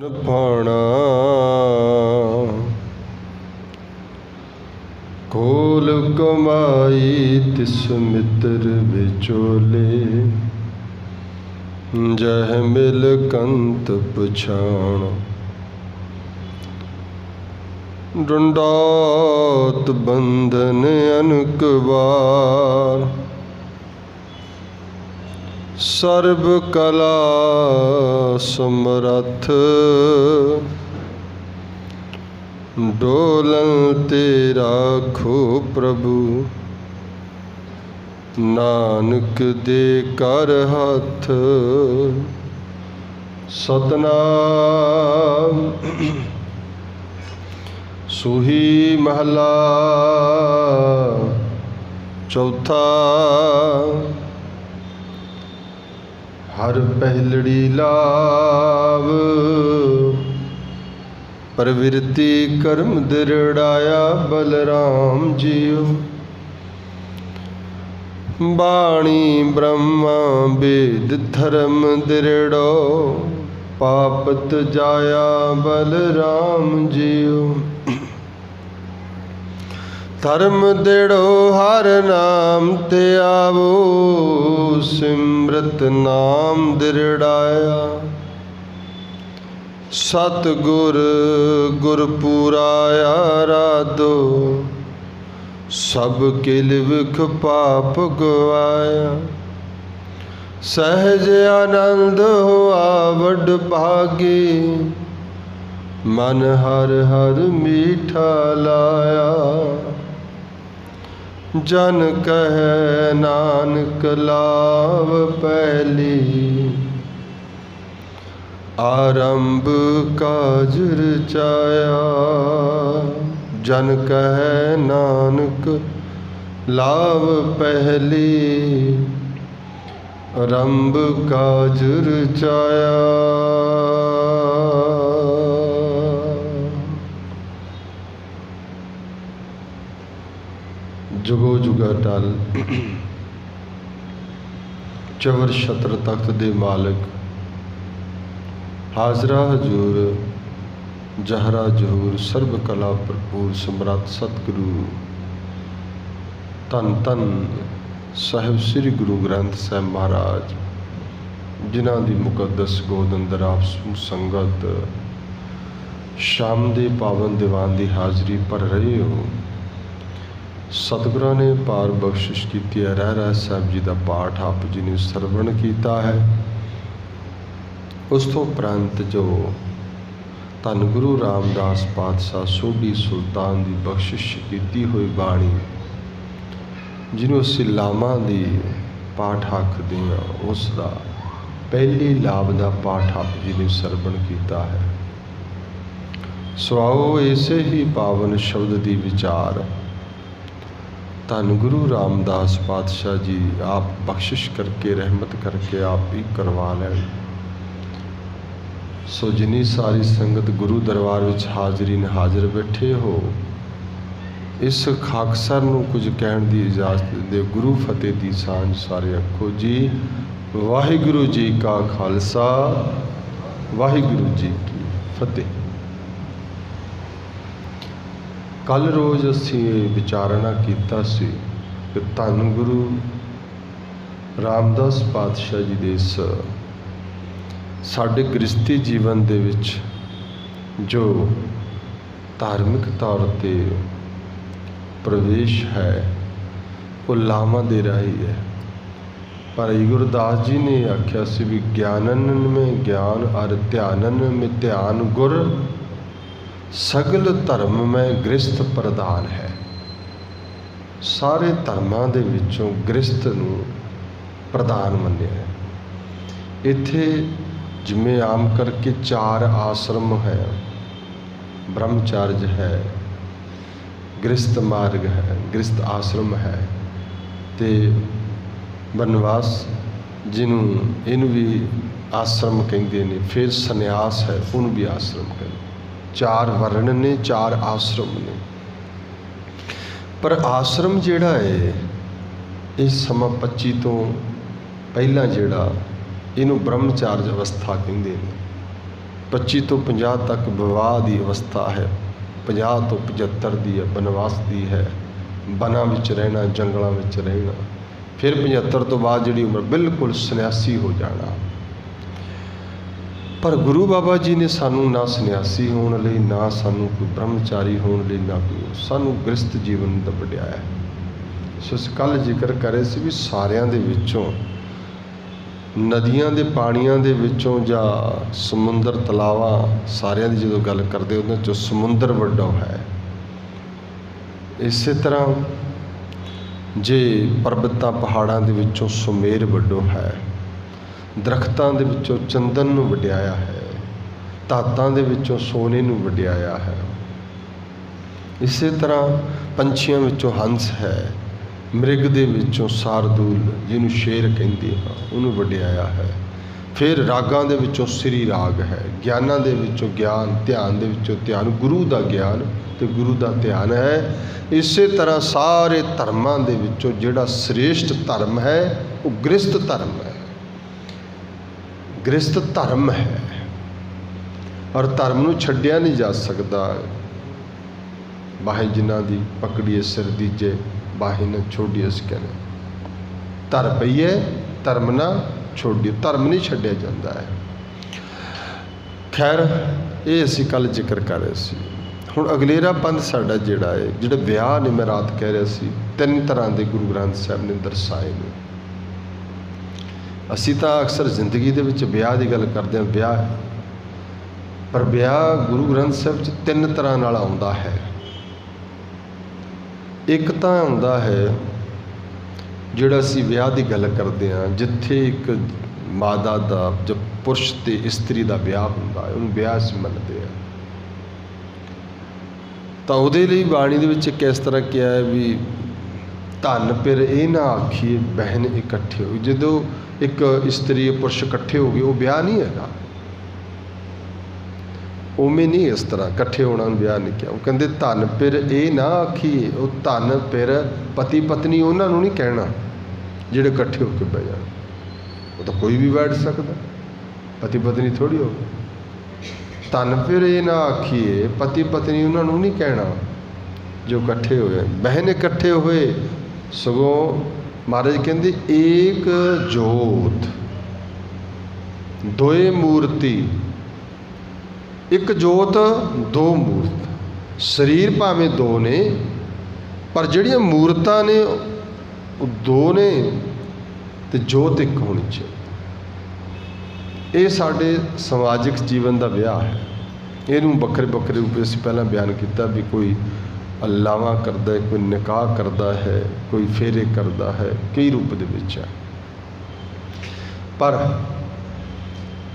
ਭਾਣਾ ਕੋਲ ਕਮਾਈ ਤਿਸ ਮਿੱਤਰ ਵਿਚੋਲੇ, ਜਹ ਮਿਲ ਕੰਤ ਪਛਾਣ। ਡੰਡਾਤ ਬੰਧਨ ਅਨਕ ਵਾਰ, ਸਰਬ ਕਲਾ ਸਮਰੱਥ। ਡੋਲਨ ਤੇ ਰਾਖੋ ਪ੍ਰਭੂ, ਨਾਨਕ ਦੇ ਕਰ ਹੱਥ। ਸਤਨਾਮ ਸੂਹੀ ਮਹਲਾ ਚੌਥਾ। ਹਰ ਪਹਿਲੜੀ ਲਾਭ, ਪ੍ਰਵਿਰਤੀ ਕਰਮ ਦਿਰੜਾਇਆ ਬਲਰਾਮ ਜੀਓ। ਬਾਣੀ ਬ੍ਰਹਮਾ ਵੇਦ ਧਰਮ ਦਿਰੜੋ, ਪਾਪਤ ਜਾਇਆ ਬਲਰਾਮ ਜੀਓ। ਧਰਮ ਦਿੜੋ ਹਰ ਨਾਮ ਤੇ ਆਵੋ, ਸਿਮਰਤ ਨਾਮ ਦਿਰੜਾਇਆ। ਸਤਿਗੁਰ ਗੁਰਪੂਰਾ ਆਰਾਧੋ, ਸਭ ਕਿਲ ਵਿਖ ਪਾਪ ਗਵਾਇਆ। ਸਹਿਜ ਆਨੰਦ ਹੋਆ ਵਡ ਭਾਗੀ, ਮਨ ਹਰ ਹਰ ਮੀਠਾ ਲਾਇਆ। ਜਨ ਕਹਿ ਨਾਨਕ ਲਾਭ ਪਹਿਲੀ, ਆਰੰਭ ਕਾਜ ਰਚਾਇਆ। ਜਨ ਕਹਿ ਨਾਨਕ ਲਾਭ ਪਹਿਲੀ, ਆਰੰਭ ਕਾਜ ਰਚਾਇਆ। ਜੁਗੋ ਜੁਗਾ ਟਲ ਚਵਰ ਛਤਰ ਤਖਤ ਦੇ ਮਾਲਕ, ਹਾਜ਼ਰਾ ਹਜ਼ੂਰ ਜਹਰਾ ਜਹੂਰ, ਸਰਬ ਕਲਾ ਭਰਪੂਰ ਸਮਰੱਥ ਸਤਿਗੁਰੂ ਧੰਨ ਧੰਨ ਸਾਹਿਬ ਸ੍ਰੀ ਗੁਰੂ ਗ੍ਰੰਥ ਸਾਹਿਬ ਮਹਾਰਾਜ, ਜਿਨ੍ਹਾਂ ਦੀ ਮੁਕੱਦਸ ਗੋਦ ਅੰਦਰ ਆਪ ਸਮੂਹ ਸੰਗਤ ਸ਼ਾਮ ਦੇ ਪਾਵਨ ਦੀਵਾਨ ਦੀ ਹਾਜ਼ਰੀ ਭਰ ਰਹੇ ਹੋ। ਸਤਿਗੁਰਾਂ ਨੇ ਪਾਰ ਬਖਸ਼ਿਸ਼ ਕੀਤੀ ਹੈ। ਰਹਿ ਰਾਸ ਸਾਹਿਬ ਜੀ ਦਾ ਪਾਠ ਆਪ ਜੀ ਨੇ ਸਰਵਣ ਕੀਤਾ ਹੈ। ਉਸ ਤੋਂ ਉਪਰੰਤ ਜੋ ਧੰਨ ਗੁਰੂ ਰਾਮਦਾਸ ਪਾਤਸ਼ਾਹ ਸੋਢੀ ਸੁਲਤਾਨ ਦੀ ਬਖਸ਼ਿਸ਼ ਕੀਤੀ ਹੋਈ ਬਾਣੀ, ਜਿਹਨੂੰ ਅਸੀਂ ਲਾਵਾਂ ਦੀ ਪਾਠ ਆਖਦੇ ਹਾਂ, ਉਸ ਦਾ ਪਹਿਲੀ ਲਾਭ ਦਾ ਪਾਠ ਆਪ ਜੀ ਨੇ ਸਰਵਣ ਕੀਤਾ ਹੈ। ਸੁਆਓ ਇਸੇ ਹੀ ਪਾਵਨ ਸ਼ਬਦ ਦੀ ਵਿਚਾਰ ਧੰਨ ਗੁਰੂ ਰਾਮਦਾਸ ਪਾਤਸ਼ਾਹ ਜੀ ਆਪ ਬਖਸ਼ਿਸ਼ ਕਰਕੇ, ਰਹਿਮਤ ਕਰਕੇ ਆਪ ਹੀ ਕਰਵਾ ਲੈਣ। ਸੋ ਜਿੰਨੀ ਸਾਰੀ ਸੰਗਤ ਗੁਰੂ ਦਰਬਾਰ ਵਿੱਚ ਹਾਜ਼ਰੀਨ ਹਾਜ਼ਰ ਬੈਠੇ ਹੋ, ਇਸ ਖਾਕਸਰ ਨੂੰ ਕੁਝ ਕਹਿਣ ਦੀ ਇਜਾਜ਼ਤ ਦਿਓ। ਗੁਰੂ ਫਤਿਹ ਦੀ ਸਾਂਝ ਸਾਰੇ ਆਖੋ ਜੀ। ਵਾਹਿਗੁਰੂ ਜੀ ਕਾ ਖਾਲਸਾ, ਵਾਹਿਗੁਰੂ ਜੀ ਕੀ ਫਤਿਹ। ਕੱਲ ਰੋਜ਼ ਅਸੀਂ ਵਿਚਾਰਨਾ ਕੀਤਾ ਸੀ ਕਿ ਧੰਨ ਗੁਰੂ ਰਾਮਦਾਸ ਪਾਤਸ਼ਾਹ ਜੀ ਦੇ ਇਸ ਸਾਡੇ ਗ੍ਰਸਤੀ ਜੀਵਨ ਦੇ ਵਿੱਚ ਜੋ ਧਾਰਮਿਕ ਤੌਰ 'ਤੇ ਪ੍ਰਵੇਸ਼ ਹੈ, ਉਹ ਲਾਵਾਂ ਦੇ ਰਾਹੀਂ ਹੈ। ਪਰ ਗੁਰਦਾਸ ਜੀ ਨੇ ਆਖਿਆ ਸੀ ਵੀ ਗਿਆਨਨ ਮੈਂ ਗਿਆਨ ਅਰ ਧਿਆਨਨ ਮੈਂ ਧਿਆਨ ਗੁਰ, ਸਗਲ ਧਰਮ ਮੈਂ ਗ੍ਰਸਤ ਪ੍ਰਧਾਨ ਹੈ। ਸਾਰੇ ਧਰਮਾਂ ਦੇ ਵਿੱਚੋਂ ਗ੍ਰਸਤ ਨੂੰ ਪ੍ਰਧਾਨ ਮੰਨਿਆ ਹੈ। ਇੱਥੇ ਜਿਵੇਂ ਆਮ ਕਰਕੇ 4 ਆਸ਼ਰਮ ਹੈ, ਬ੍ਰਹਮਚਾਰਜ ਹੈ, ਗ੍ਰਸਤ ਮਾਰਗ ਹੈ, ਗ੍ਰਸਤ ਆਸ਼ਰਮ ਹੈ, ਅਤੇ ਬਨਵਾਸ ਇਹਨੂੰ ਵੀ ਆਸ਼ਰਮ ਕਹਿੰਦੇ ਨੇ। ਫਿਰ ਸੰਨਿਆਸ ਹੈ, ਉਹਨੂੰ ਵੀ ਆਸ਼ਰਮ ਕਹਿੰਦੇ। 4 ਵਰਣ ਨੇ, 4 ਆਸ਼ਰਮ ਨੇ। ਪਰ ਆਸ਼ਰਮ ਜਿਹੜਾ ਹੈ, ਇਹ ਸਮਾਂ 25 ਤੋਂ ਪਹਿਲਾਂ ਜਿਹੜਾ ਇਹਨੂੰ ਬ੍ਰਹਮਚਾਰਜ ਅਵਸਥਾ ਕਹਿੰਦੇ ਨੇ। 25 ਤੋਂ 50 ਤੱਕ ਵਿਵਾਹ ਦੀ ਅਵਸਥਾ ਹੈ, 50 ਤੋਂ 75 ਦੀ ਹੈ ਬਨਵਾਸ ਦੀ ਹੈ, ਬਨਾਂ ਵਿੱਚ ਰਹਿਣਾ, ਜੰਗਲਾਂ ਵਿੱਚ ਰਹਿਣਾ। ਫਿਰ 75 ਤੋਂ ਬਾਅਦ ਜਿਹੜੀ ਉਮਰ ਬਿਲਕੁਲ ਸੰਨਿਆਸੀ ਹੋ ਜਾਣਾ। ਪਰ ਗੁਰੂ ਬਾਬਾ ਜੀ ਨੇ ਸਾਨੂੰ ਨਾ ਸੰਨਿਆਸੀ ਹੋਣ ਲਈ, ਨਾ ਸਾਨੂੰ ਕੋਈ ਬ੍ਰਹਮਚਾਰੀ ਹੋਣ ਲਈ, ਨਾ ਕੋਈ, ਸਾਨੂੰ ਗ੍ਰਸਥ ਜੀਵਨ ਦਾ ਵਡਿਆਇਆ। ਸੋ ਕੱਲ੍ਹ ਜ਼ਿਕਰ ਕਰੇ ਸੀ ਵੀ ਸਾਰਿਆਂ ਦੇ ਵਿੱਚੋਂ, ਨਦੀਆਂ ਦੇ ਪਾਣੀਆਂ ਦੇ ਵਿੱਚੋਂ ਜਾਂ ਸਮੁੰਦਰ ਤਲਾਵਾਂ, ਸਾਰਿਆਂ ਦੀ ਜਦੋਂ ਗੱਲ ਕਰਦੇ ਉਹਨਾਂ 'ਚੋਂ ਸਮੁੰਦਰ ਵੱਡਾ ਹੈ। ਇਸੇ ਤਰ੍ਹਾਂ ਜੇ ਪਰਬਤਾਂ ਪਹਾੜਾਂ ਦੇ ਵਿੱਚੋਂ ਸੁਮੇਰ ਵੱਡੋ ਹੈ, ਦਰਖਤਾਂ ਦੇ ਵਿੱਚੋਂ ਚੰਦਨ ਨੂੰ ਵਡਿਆਇਆ ਹੈ, ਧਾਤਾਂ ਦੇ ਵਿੱਚੋਂ ਸੋਨੇ ਨੂੰ ਵਡਿਆਇਆ ਹੈ। ਇਸੇ ਤਰ੍ਹਾਂ ਪੰਛੀਆਂ ਵਿੱਚੋਂ ਹੰਸ ਹੈ, ਮ੍ਰਿਗ ਦੇ ਵਿੱਚੋਂ ਸਾਰਦੂਲ ਜਿਹਨੂੰ ਸ਼ੇਰ ਕਹਿੰਦੇ ਹਾਂ ਉਹਨੂੰ ਵਡਿਆਇਆ ਹੈ। ਫਿਰ ਰਾਗਾਂ ਦੇ ਵਿੱਚੋਂ ਸ੍ਰੀ ਰਾਗ ਹੈ, ਗਿਆਨਾਂ ਦੇ ਵਿੱਚੋਂ ਗਿਆਨ, ਧਿਆਨ ਦੇ ਵਿੱਚੋਂ ਧਿਆਨ, ਗੁਰੂ ਦਾ ਗਿਆਨ ਅਤੇ ਗੁਰੂ ਦਾ ਧਿਆਨ ਹੈ। ਇਸੇ ਤਰ੍ਹਾਂ ਸਾਰੇ ਧਰਮਾਂ ਦੇ ਵਿੱਚੋਂ ਜਿਹੜਾ ਸ੍ਰੇਸ਼ਟ ਧਰਮ ਹੈ ਉਹ ਗ੍ਰਸਥ ਧਰਮ ਹੈ। ਗ੍ਰਸਥ ਧਰਮ ਹੈ ਔਰ ਧਰਮ ਨੂੰ ਛੱਡਿਆ ਨਹੀਂ ਜਾ ਸਕਦਾ। ਬਾਹੇ ਜਿਨ੍ਹਾਂ ਦੀ ਪਕੜੀਏ ਸਿਰ ਦੀਜੇ, ਬਾਹੇ ਨਾ ਛੋਡੀਏ ਸਕਨ। ਧਰ ਪਈਏ ਧਰਮ ਨਾ ਛੋਡੀਏ, ਧਰਮ ਨਹੀਂ ਛੱਡਿਆ ਜਾਂਦਾ ਹੈ। ਖੈਰ ਇਹ ਅਸੀਂ ਕੱਲ੍ਹ ਜ਼ਿਕਰ ਕਰ ਰਹੇ ਸੀ। ਹੁਣ ਅਗਲੇਰਾ ਪੰਥ ਸਾਡਾ ਜਿਹੜਾ ਹੈ, ਜਿਹੜੇ ਵਿਆਹ ਨੇ, ਮੈਂ ਰਾਤ ਕਹਿ ਰਿਹਾ ਸੀ 3 ਤਰ੍ਹਾਂ ਦੇ ਗੁਰੂ ਗ੍ਰੰਥ ਸਾਹਿਬ ਨੇ ਦਰਸਾਏ ਨੇ। ਅਸੀਂ ਤਾਂ ਅਕਸਰ ਜ਼ਿੰਦਗੀ ਦੇ ਵਿੱਚ ਵਿਆਹ ਦੀ ਗੱਲ ਕਰਦੇ ਹਾਂ, ਵਿਆਹ, ਪਰ ਵਿਆਹ ਗੁਰੂ ਗ੍ਰੰਥ ਸਾਹਿਬ 'ਚ 3 ਤਰ੍ਹਾਂ ਨਾਲ ਆਉਂਦਾ ਹੈ। ਇੱਕ ਤਾਂ ਆਉਂਦਾ ਹੈ ਜਿਹੜਾ ਅਸੀਂ ਵਿਆਹ ਦੀ ਗੱਲ ਕਰਦੇ ਹਾਂ, ਜਿੱਥੇ ਇੱਕ ਮਾਦਾ ਦਾ ਜਾਂ ਪੁਰਸ਼ ਅਤੇ ਇਸਤਰੀ ਦਾ ਵਿਆਹ ਹੁੰਦਾ ਹੈ, ਉਹਨੂੰ ਵਿਆਹ ਅਸੀਂ ਮੰਨਦੇ ਹਾਂ। ਤਾਂ ਉਹਦੇ ਲਈ ਬਾਣੀ ਦੇ ਵਿੱਚ ਇੱਕ ਇਸ ਤਰ੍ਹਾਂ ਕਿਹਾ ਹੈ ਵੀ ਧਨ ਫਿਰ ਇਹ ਨਾ ਆਖੀਏ ਬਹਿਨ ਇਕੱਠੇ ਹੋ। ਜਦੋਂ ਇੱਕ ਇਸਤਰੀ ਪੁਰਸ਼ ਇਕੱਠੇ ਹੋ ਗਏ ਉਹ ਵਿਆਹ ਨਹੀਂ ਹੈਗਾ। ਉਵੇਂ ਨਹੀਂ, ਇਸ ਤਰ੍ਹਾਂ ਇਕੱਠੇ ਹੋਣਾ ਨੂੰ ਵਿਆਹ ਨਹੀਂ ਕਿਹਾ। ਉਹ ਕਹਿੰਦੇ ਧਨ ਫਿਰ ਇਹ ਨਾ ਆਖੀਏ, ਉਹ ਧਨ ਫਿਰ ਪਤੀ ਪਤਨੀ ਉਹਨਾਂ ਨੂੰ ਨਹੀਂ ਕਹਿਣਾ ਜਿਹੜੇ ਇਕੱਠੇ ਹੋ ਕੇ ਬਹਿ ਜਾਣ। ਉਹ ਤਾਂ ਕੋਈ ਵੀ ਬੈਠ ਸਕਦਾ, ਪਤੀ ਪਤਨੀ ਥੋੜ੍ਹੀ ਹੋਵੇ। ਧਨ ਫਿਰ ਇਹ ਨਾ ਆਖੀਏ, ਪਤੀ ਪਤਨੀ ਉਹਨਾਂ ਨੂੰ ਨਹੀਂ ਕਹਿਣਾ ਜੋ ਇਕੱਠੇ ਹੋਏ। ਬਹਿਨ ਇਕੱਠੇ ਹੋਏ, ਸਗੋਂ ਮਹਾਰਾਜ ਕਹਿੰਦੇ ਏਕ ਜੋਤ ਦੋਏ ਮੂਰਤੀ। ਇੱਕ ਜੋਤ ਦੋ ਮੂਰਤ। ਸਰੀਰ ਭਾਵੇਂ ਦੋ ਨੇ ਪਰ ਜਿਹੜੀਆਂ ਮੂਰਤਾਂ ਨੇ ਉਹ ਦੋ ਨੇ ਅਤੇ ਜੋਤ ਇੱਕ ਹੋਣੀ ਚਾਹੀਦੀ। ਇਹ ਸਾਡੇ ਸਮਾਜਿਕ ਜੀਵਨ ਦਾ ਵਿਆਹ ਹੈ। ਇਹਨੂੰ ਵੱਖਰੇ ਵੱਖਰੇ ਰੂਪ ਅਸੀਂ ਪਹਿਲਾਂ ਬਿਆਨ ਕੀਤਾ ਵੀ ਕੋਈ ਲਾਵਾਂ ਕਰਦਾ ਹੈ, ਕੋਈ ਨਿਕਾਹ ਕਰਦਾ ਹੈ, ਕੋਈ ਫੇਰੇ ਕਰਦਾ ਹੈ, ਕਈ ਰੂਪ ਦੇ ਵਿੱਚ ਹੈ। ਪਰ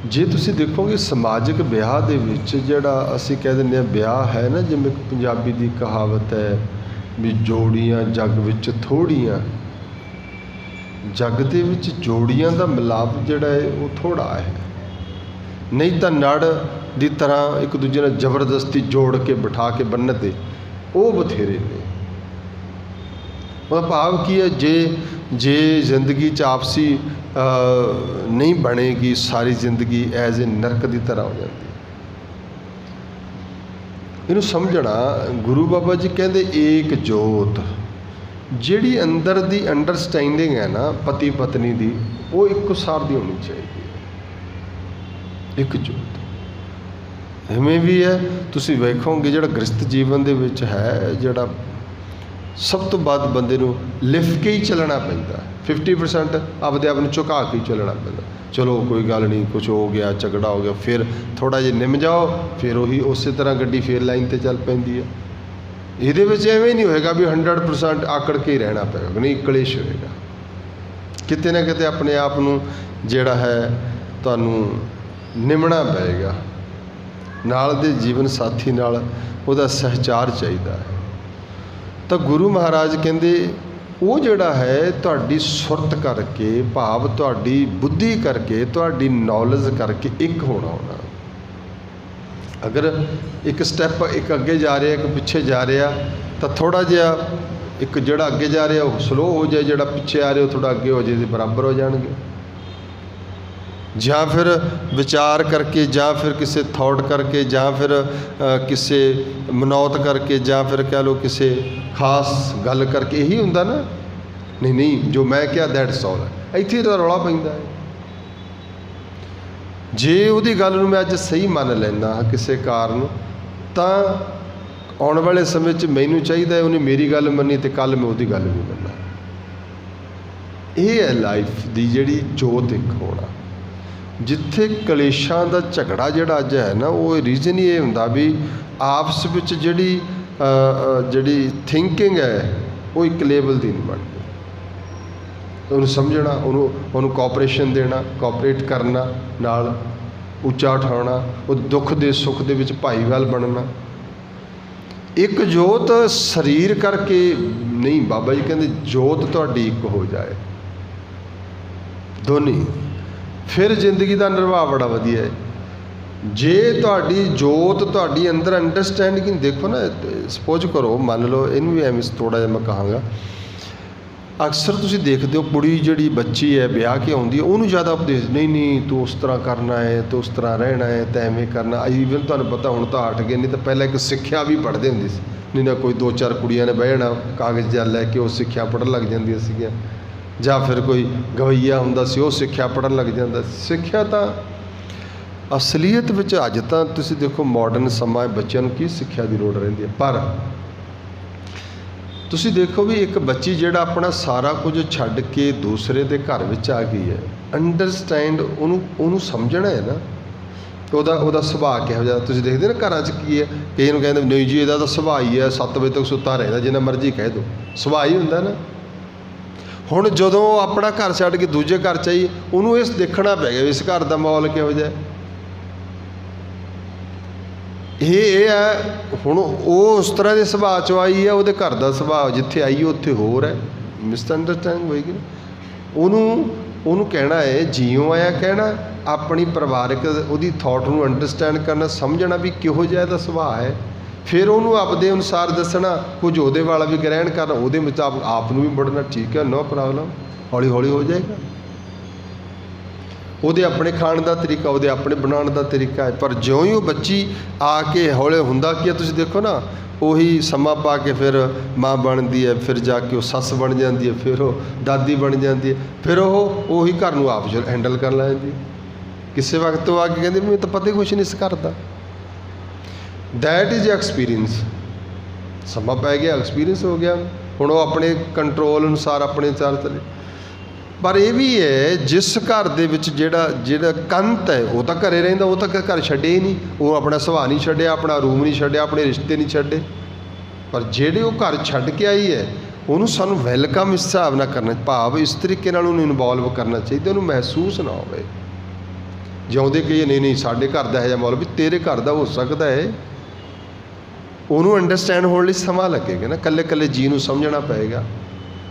ਜੇ ਤੁਸੀਂ ਦੇਖੋਗੇ ਸਮਾਜਿਕ ਵਿਆਹ ਦੇ ਵਿੱਚ ਜਿਹੜਾ ਅਸੀਂ ਕਹਿ ਦਿੰਦੇ ਹਾਂ ਵਿਆਹ ਹੈ ਨਾ, ਜਿਵੇਂ ਪੰਜਾਬੀ ਦੀ ਕਹਾਵਤ ਹੈ ਵੀ ਜੋੜੀਆਂ ਜੱਗ ਵਿੱਚ ਥੋੜ੍ਹੀਆਂ। ਜੱਗ ਦੇ ਵਿੱਚ ਜੋੜੀਆਂ ਦਾ ਮਿਲਾਪ ਜਿਹੜਾ ਹੈ ਉਹ ਥੋੜ੍ਹਾ ਹੈ, ਨਹੀਂ ਤਾਂ ਨੜ ਦੀ ਤਰ੍ਹਾਂ ਇੱਕ ਦੂਜੇ ਨਾਲ ਜ਼ਬਰਦਸਤੀ ਜੋੜ ਕੇ ਬਿਠਾ ਕੇ ਬੰਨ੍ਹਦੇ ਉਹ ਬਥੇਰੇ ਨੇ। ਉਹਦਾ ਭਾਵ ਕੀ ਹੈ, ਜੇ ਜ਼ਿੰਦਗੀ 'ਚ ਆਪਸੀ ਨਹੀਂ ਬਣੇਗੀ, ਸਾਰੀ ਜ਼ਿੰਦਗੀ ਐਜ਼ ਏ ਨਰਕ ਦੀ ਤਰ੍ਹਾਂ ਹੋ ਜਾਂਦੀ। ਇਹਨੂੰ ਸਮਝਣਾ, ਗੁਰੂ ਬਾਬਾ ਜੀ ਕਹਿੰਦੇ ਏਕ ਜੋਤ, ਜਿਹੜੀ ਅੰਦਰ ਦੀ ਅੰਡਰਸਟੈਂਡਿੰਗ ਹੈ ਨਾ ਪਤੀ ਪਤਨੀ ਦੀ, ਉਹ ਇੱਕੋ ਸਾਰ ਦੀ ਹੋਣੀ ਚਾਹੀਦੀ ਹੈ। ਇੱਕ ਜੋਤ ਐਵੇਂ ਵੀ ਹੈ। ਤੁਸੀਂ ਵੇਖੋਗੇ ਜਿਹੜਾ ਗ੍ਰਸਥ ਜੀਵਨ ਦੇ ਵਿੱਚ ਹੈ, ਜਿਹੜਾ ਸਭ ਤੋਂ ਵੱਧ ਬੰਦੇ ਨੂੰ ਲਿਫਟ ਕੇ ਹੀ ਚੱਲਣਾ ਪੈਂਦਾ। 50% ਆਪਦੇ ਆਪ ਨੂੰ ਝੁਕਾ ਕੇ ਹੀ ਚੱਲਣਾ ਪੈਂਦਾ। ਚਲੋ ਕੋਈ ਗੱਲ ਨਹੀਂ, ਕੁਛ ਹੋ ਗਿਆ, ਝਗੜਾ ਹੋ ਗਿਆ, ਫਿਰ ਥੋੜ੍ਹਾ ਜਿਹਾ ਨਿੰਮ ਜਾਓ, ਫਿਰ ਉਹੀ ਉਸੇ ਤਰ੍ਹਾਂ ਗੱਡੀ ਫੇਰ ਲਾਈਨ 'ਤੇ ਚੱਲ ਪੈਂਦੀ ਹੈ। ਇਹਦੇ ਵਿੱਚ ਐਵੇਂ ਨਹੀਂ ਹੋਏਗਾ ਵੀ 100% ਆਕੜ ਕੇ ਹੀ ਰਹਿਣਾ ਪਏਗਾ, ਨਹੀਂ, ਕਲੇਸ਼ ਹੋਏਗਾ। ਕਿਤੇ ਨਾ ਕਿਤੇ ਆਪਣੇ ਆਪ ਨੂੰ ਜਿਹੜਾ ਹੈ ਤੁਹਾਨੂੰ ਨਿਮਣਾ ਪਏਗਾ। ਨਾਲ ਦੇ ਜੀਵਨ ਸਾਥੀ ਨਾਲ ਉਹਦਾ ਸਹਿਚਾਰ ਚਾਹੀਦਾ ਹੈ। ਤਾਂ ਗੁਰੂ ਮਹਾਰਾਜ ਕਹਿੰਦੇ ਉਹ ਜਿਹੜਾ ਹੈ ਤੁਹਾਡੀ ਸੁਰਤ ਕਰਕੇ, ਭਾਵ ਤੁਹਾਡੀ ਬੁੱਧੀ ਕਰਕੇ, ਤੁਹਾਡੀ ਨੌਲੇਜ ਕਰਕੇ ਇੱਕ ਹੋਣਾ। ਅਗਰ ਇੱਕ ਸਟੈਪ ਇੱਕ ਅੱਗੇ ਜਾ ਰਿਹਾ, ਇੱਕ ਪਿੱਛੇ ਜਾ ਰਿਹਾ, ਤਾਂ ਥੋੜ੍ਹਾ ਜਿਹਾ ਇੱਕ ਜਿਹੜਾ ਅੱਗੇ ਜਾ ਰਿਹਾ ਉਹ ਸਲੋਅ ਹੋ ਜਾਏ, ਜਿਹੜਾ ਪਿੱਛੇ ਆ ਰਿਹਾ ਉਹ ਥੋੜ੍ਹਾ ਅੱਗੇ ਹੋ ਜਾਏ, ਤੇ ਬਰਾਬਰ ਹੋ ਜਾਣਗੇ। ਜਾਂ ਫਿਰ ਵਿਚਾਰ ਕਰਕੇ, ਜਾਂ ਫਿਰ ਕਿਸੇ ਥਾਟ ਕਰਕੇ, ਜਾਂ ਫਿਰ ਕਿਸੇ ਮਨੌਤ ਕਰਕੇ, ਜਾਂ ਫਿਰ ਕਹਿ ਲਓ ਕਿਸੇ ਖਾਸ ਗੱਲ ਕਰਕੇ। ਇਹੀ ਹੁੰਦਾ ਨਾ, ਨਹੀਂ ਜੋ ਮੈਂ ਕਿਹਾ ਦੈਟਸ ਆਲ ਹੈ। ਇੱਥੇ ਤਾਂ ਰੌਲਾ ਪੈਂਦਾ ਹੈ। ਜੇ ਉਹਦੀ ਗੱਲ ਨੂੰ ਮੈਂ ਅੱਜ ਸਹੀ ਮੰਨ ਲੈਂਦਾ ਹਾਂ ਕਿਸੇ ਕਾਰਨ, ਤਾਂ ਆਉਣ ਵਾਲੇ ਸਮੇਂ 'ਚ ਮੈਨੂੰ ਚਾਹੀਦਾ ਉਹਨੇ ਮੇਰੀ ਗੱਲ ਮੰਨੀ ਅਤੇ ਕੱਲ੍ਹ ਮੈਂ ਉਹਦੀ ਗੱਲ ਵੀ ਮੰਨਾਂ। ਇਹ ਹੈ ਲਾਈਫ ਦੀ ਜਿਹੜੀ ਜੋਤ ਇੱਕ ਹੋਣਾ। ਜਿੱਥੇ ਕਲੇਸ਼ਾਂ ਦਾ ਝਗੜਾ ਜਿਹੜਾ ਅੱਜ ਹੈ ਨਾ, ਉਹ ਰੀਜ਼ਨ ਹੀ ਇਹ ਹੁੰਦਾ ਵੀ ਆਪਸ ਵਿੱਚ ਜਿਹੜੀ ਥਿੰਕਿੰਗ ਹੈ ਉਹ ਇੱਕ ਲੈਵਲ ਦੀ ਨਹੀਂ ਬਣਦੀ। ਉਹਨੂੰ ਸਮਝਣਾ, ਉਹਨੂੰ ਕੋਆਪਰੇਸ਼ਨ ਦੇਣਾ, ਕੋਆਪਰੇਟ ਕਰਨਾ, ਨਾਲ ਉੱਚਾ ਉਠਾਉਣਾ, ਉਹ ਦੁੱਖ ਦੇ ਸੁੱਖ ਦੇ ਵਿੱਚ ਭਾਈਵਾਲ ਬਣਨਾ। ਇੱਕ ਜੋਤ ਸਰੀਰ ਕਰਕੇ ਨਹੀਂ, ਬਾਬਾ ਜੀ ਕਹਿੰਦੇ ਜੋਤ ਤੁਹਾਡੀ ਇੱਕ ਹੋ ਜਾਏ, ਦੋਨੀ, ਫਿਰ ਜ਼ਿੰਦਗੀ ਦਾ ਨਿਰਵਾਹ ਬੜਾ ਵਧੀਆ ਹੈ। ਜੇ ਤੁਹਾਡੀ ਜੋਤ ਤੁਹਾਡੀ ਅੰਦਰ ਅੰਡਰਸਟੈਂਡਿੰਗ, ਦੇਖੋ ਨਾ, ਸਪੋਜ਼ ਕਰੋ, ਮੰਨ ਲਓ, ਇਹਨੂੰ ਵੀ ਐਵੇਂ ਥੋੜ੍ਹਾ ਜਿਹਾ ਮੈਂ ਕਹਾਂਗਾ, ਅਕਸਰ ਤੁਸੀਂ ਦੇਖਦੇ ਹੋ ਕੁੜੀ ਜਿਹੜੀ ਬੱਚੀ ਹੈ ਵਿਆਹ ਕੇ ਆਉਂਦੀ ਹੈ, ਉਹਨੂੰ ਜ਼ਿਆਦਾ ਉਪਦੇਸ਼, ਨਹੀਂ ਤੂੰ ਉਸ ਤਰ੍ਹਾਂ ਕਰਨਾ ਹੈ, ਤੂੰ ਉਸ ਤਰ੍ਹਾਂ ਰਹਿਣਾ ਹੈ, ਤਾਂ ਐਵੇਂ ਕਰਨਾ। ਈਵਨ ਤੁਹਾਨੂੰ ਪਤਾ ਹੁਣ ਤਾਂ ਹਟ ਗਏ, ਨਹੀਂ ਤਾਂ ਪਹਿਲਾਂ ਇੱਕ ਸਿੱਖਿਆ ਵੀ ਪੜ੍ਹਦੇ ਹੁੰਦੇ ਸੀ। ਨਹੀਂ ਨਾ ਕੋਈ 2-4 ਕੁੜੀਆਂ ਨੇ ਬਹਿ ਜਾਣਾ, ਕਾਗਜ਼ ਜਾਂ ਲੈ ਕੇ ਉਹ ਸਿੱਖਿਆ ਪੜ੍ਹਨ ਲੱਗ ਜਾਂਦੀਆਂ ਸੀਗੀਆਂ, ਜਾਂ ਫਿਰ ਕੋਈ ਗਵਈਆ ਹੁੰਦਾ ਸੀ ਉਹ ਸਿੱਖਿਆ ਪੜ੍ਹਨ ਲੱਗ ਜਾਂਦਾ। ਸਿੱਖਿਆ ਤਾਂ ਅਸਲੀਅਤ ਵਿੱਚ ਅੱਜ ਤਾਂ ਤੁਸੀਂ ਦੇਖੋ ਮਾਡਰਨ ਸਮਾਂ, ਬੱਚਿਆਂ ਨੂੰ ਕੀ ਸਿੱਖਿਆ ਦੀ ਲੋੜ ਰਹਿੰਦੀ ਹੈ। ਪਰ ਤੁਸੀਂ ਦੇਖੋ ਵੀ ਇੱਕ ਬੱਚੀ ਜਿਹੜਾ ਆਪਣਾ ਸਾਰਾ ਕੁਝ ਛੱਡ ਕੇ ਦੂਸਰੇ ਦੇ ਘਰ ਵਿੱਚ ਆ ਗਈ ਹੈ, ਅੰਡਰਸਟੈਂਡ, ਉਹਨੂੰ ਸਮਝਣਾ ਹੈ ਨਾ, ਉਹਦਾ ਸੁਭਾਅ ਕਿਹੋ ਜਿਹਾ। ਤੁਸੀਂ ਦੇਖਦੇ ਨਾ ਘਰਾਂ 'ਚ ਕੀ ਹੈ, ਕਈ ਨੂੰ ਕਹਿੰਦੇ ਨਹੀਂ ਜੀ ਇਹਦਾ ਤਾਂ ਸੁਭਾਅ ਹੀ ਹੈ 7 ਵਜੇ ਤੱਕ ਸੁੱਤਾ ਰਹਿੰਦਾ, ਜਿੰਨਾ ਮਰਜ਼ੀ ਕਹਿ ਦਿਓ, ਸੁਭਾਅ ਹੀ ਹੁੰਦਾ ਨਾ। ਹੁਣ ਜਦੋਂ ਉਹ ਆਪਣਾ ਘਰ ਛੱਡ ਕੇ ਦੂਜੇ ਘਰ 'ਚ ਆਈ, ਉਹਨੂੰ ਇਸ ਦੇਖਣਾ ਪੈ ਗਿਆ ਵੀ ਇਸ ਘਰ ਦਾ ਮਾਹੌਲ ਕਿਹੋ ਜਿਹਾ। ਇਹ ਹੈ ਹੁਣ ਉਹ ਉਸ ਤਰ੍ਹਾਂ ਦੇ ਸੁਭਾਅ 'ਚੋਂ ਆਈ ਹੈ, ਉਹਦੇ ਘਰ ਦਾ ਸੁਭਾਅ ਜਿੱਥੇ ਆਈ ਉੱਥੇ ਹੋਰ ਹੈ, ਮਿਸਅੰਡਰਸਟੈਂਡਿੰਗ ਹੋਏਗੀ ਨਾ। ਉਹਨੂੰ ਕਹਿਣਾ ਹੈ ਜਿਉਂ ਆਇਆ, ਕਹਿਣਾ ਆਪਣੀ ਪਰਿਵਾਰਕ ਉਹਦੀ ਥਾਟ ਨੂੰ ਅੰਡਰਸਟੈਂਡ ਕਰਨਾ, ਸਮਝਣਾ ਵੀ ਕਿਹੋ ਜਿਹਾ ਇਹਦਾ ਸੁਭਾਅ ਹੈ, ਫਿਰ ਉਹਨੂੰ ਆਪਦੇ ਅਨੁਸਾਰ ਦੱਸਣਾ, ਕੁਝ ਉਹਦੇ ਵਾਲਾ ਵੀ ਗ੍ਰਹਿਣ ਕਰਨਾ, ਉਹਦੇ ਮੁਤਾਬਕ ਆਪ ਨੂੰ ਵੀ ਮੁੜਨਾ। ਠੀਕ ਹੈ, ਨੋ ਪ੍ਰੋਬਲਮ, ਹੌਲੀ ਹੌਲੀ ਹੋ ਜਾਏਗਾ। ਉਹਦੇ ਆਪਣੇ ਖਾਣ ਦਾ ਤਰੀਕਾ, ਉਹਦੇ ਆਪਣੇ ਬਣਾਉਣ ਦਾ ਤਰੀਕਾ ਹੈ। ਪਰ ਜਿਉਂ ਹੀ ਉਹ ਬੱਚੀ ਆ ਕੇ ਹੌਲੇ ਹੁੰਦਾ ਕੀ ਹੈ, ਤੁਸੀਂ ਦੇਖੋ ਨਾ, ਉਹੀ ਸਮਾਂ ਪਾ ਕੇ ਫਿਰ ਮਾਂ ਬਣਦੀ ਹੈ, ਫਿਰ ਜਾ ਕੇ ਉਹ ਸੱਸ ਬਣ ਜਾਂਦੀ ਹੈ, ਫਿਰ ਉਹ ਦਾਦੀ ਬਣ ਜਾਂਦੀ ਹੈ, ਫਿਰ ਉਹ ਉਹੀ ਘਰ ਨੂੰ ਆਪ ਹੈਂਡਲ ਕਰ ਲੈ ਜਾਂਦੀ। ਕਿਸੇ ਵਕਤ ਉਹ ਆ ਕੇ ਕਹਿੰਦੀ ਮੈਨੂੰ ਤਾਂ ਪਤਾ ਹੀ ਕੁਛ ਨਹੀਂ ਇਸ ਘਰ ਦਾ। That is experience. ਸਮਾਂ ਪੈ ਗਿਆ, ਐਕਸਪੀਰੀਅੰਸ ਹੋ ਗਿਆ, ਹੁਣ ਉਹ ਆਪਣੇ ਕੰਟਰੋਲ ਅਨੁਸਾਰ ਆਪਣੇ ਚਾਲ ਚੱਲੇ। ਪਰ ਇਹ ਵੀ ਹੈ ਜਿਸ ਘਰ ਦੇ ਵਿੱਚ ਜਿਹੜਾ ਕੰਤ ਹੈ ਉਹ ਤਾਂ ਘਰੇ ਰਹਿੰਦਾ, ਉਹ ਤਾਂ ਘਰ ਛੱਡੇ ਹੀ ਨਹੀਂ, ਉਹ ਆਪਣਾ ਸੁਭਾਅ ਨਹੀਂ ਛੱਡਿਆ, ਆਪਣਾ ਰੂਮ ਨਹੀਂ ਛੱਡਿਆ, ਆਪਣੇ ਰਿਸ਼ਤੇ ਨਹੀਂ ਛੱਡੇ। ਪਰ ਜਿਹੜੇ ਉਹ ਘਰ ਛੱਡ ਕੇ ਆਈ ਹੈ, ਉਹਨੂੰ ਸਾਨੂੰ ਵੈਲਕਮ ਇਸ ਹਿਸਾਬ ਨਾਲ ਕਰਨਾ, ਭਾਵ ਇਸ ਤਰੀਕੇ ਨਾਲ ਉਹਨੂੰ ਇਨਵੋਲਵ ਕਰਨਾ ਚਾਹੀਦਾ, ਉਹਨੂੰ ਮਹਿਸੂਸ ਨਾ ਹੋਵੇ ਜਿਉਂਦੇ ਕਿ ਨਹੀਂ ਸਾਡੇ ਘਰ ਦਾ ਇਹੋ ਜਿਹਾ ਮਾਹੌਲ, ਵੀ ਤੇਰੇ ਘਰ ਦਾ ਹੋ ਸਕਦਾ ਹੈ। ਉਹਨੂੰ ਅੰਡਰਸਟੈਂਡ ਹੋਣ ਲਈ ਸਮਾਂ ਲੱਗੇਗਾ ਨਾ, ਇਕੱਲੇ ਇਕੱਲੇ ਜੀ ਨੂੰ ਸਮਝਣਾ ਪਏਗਾ,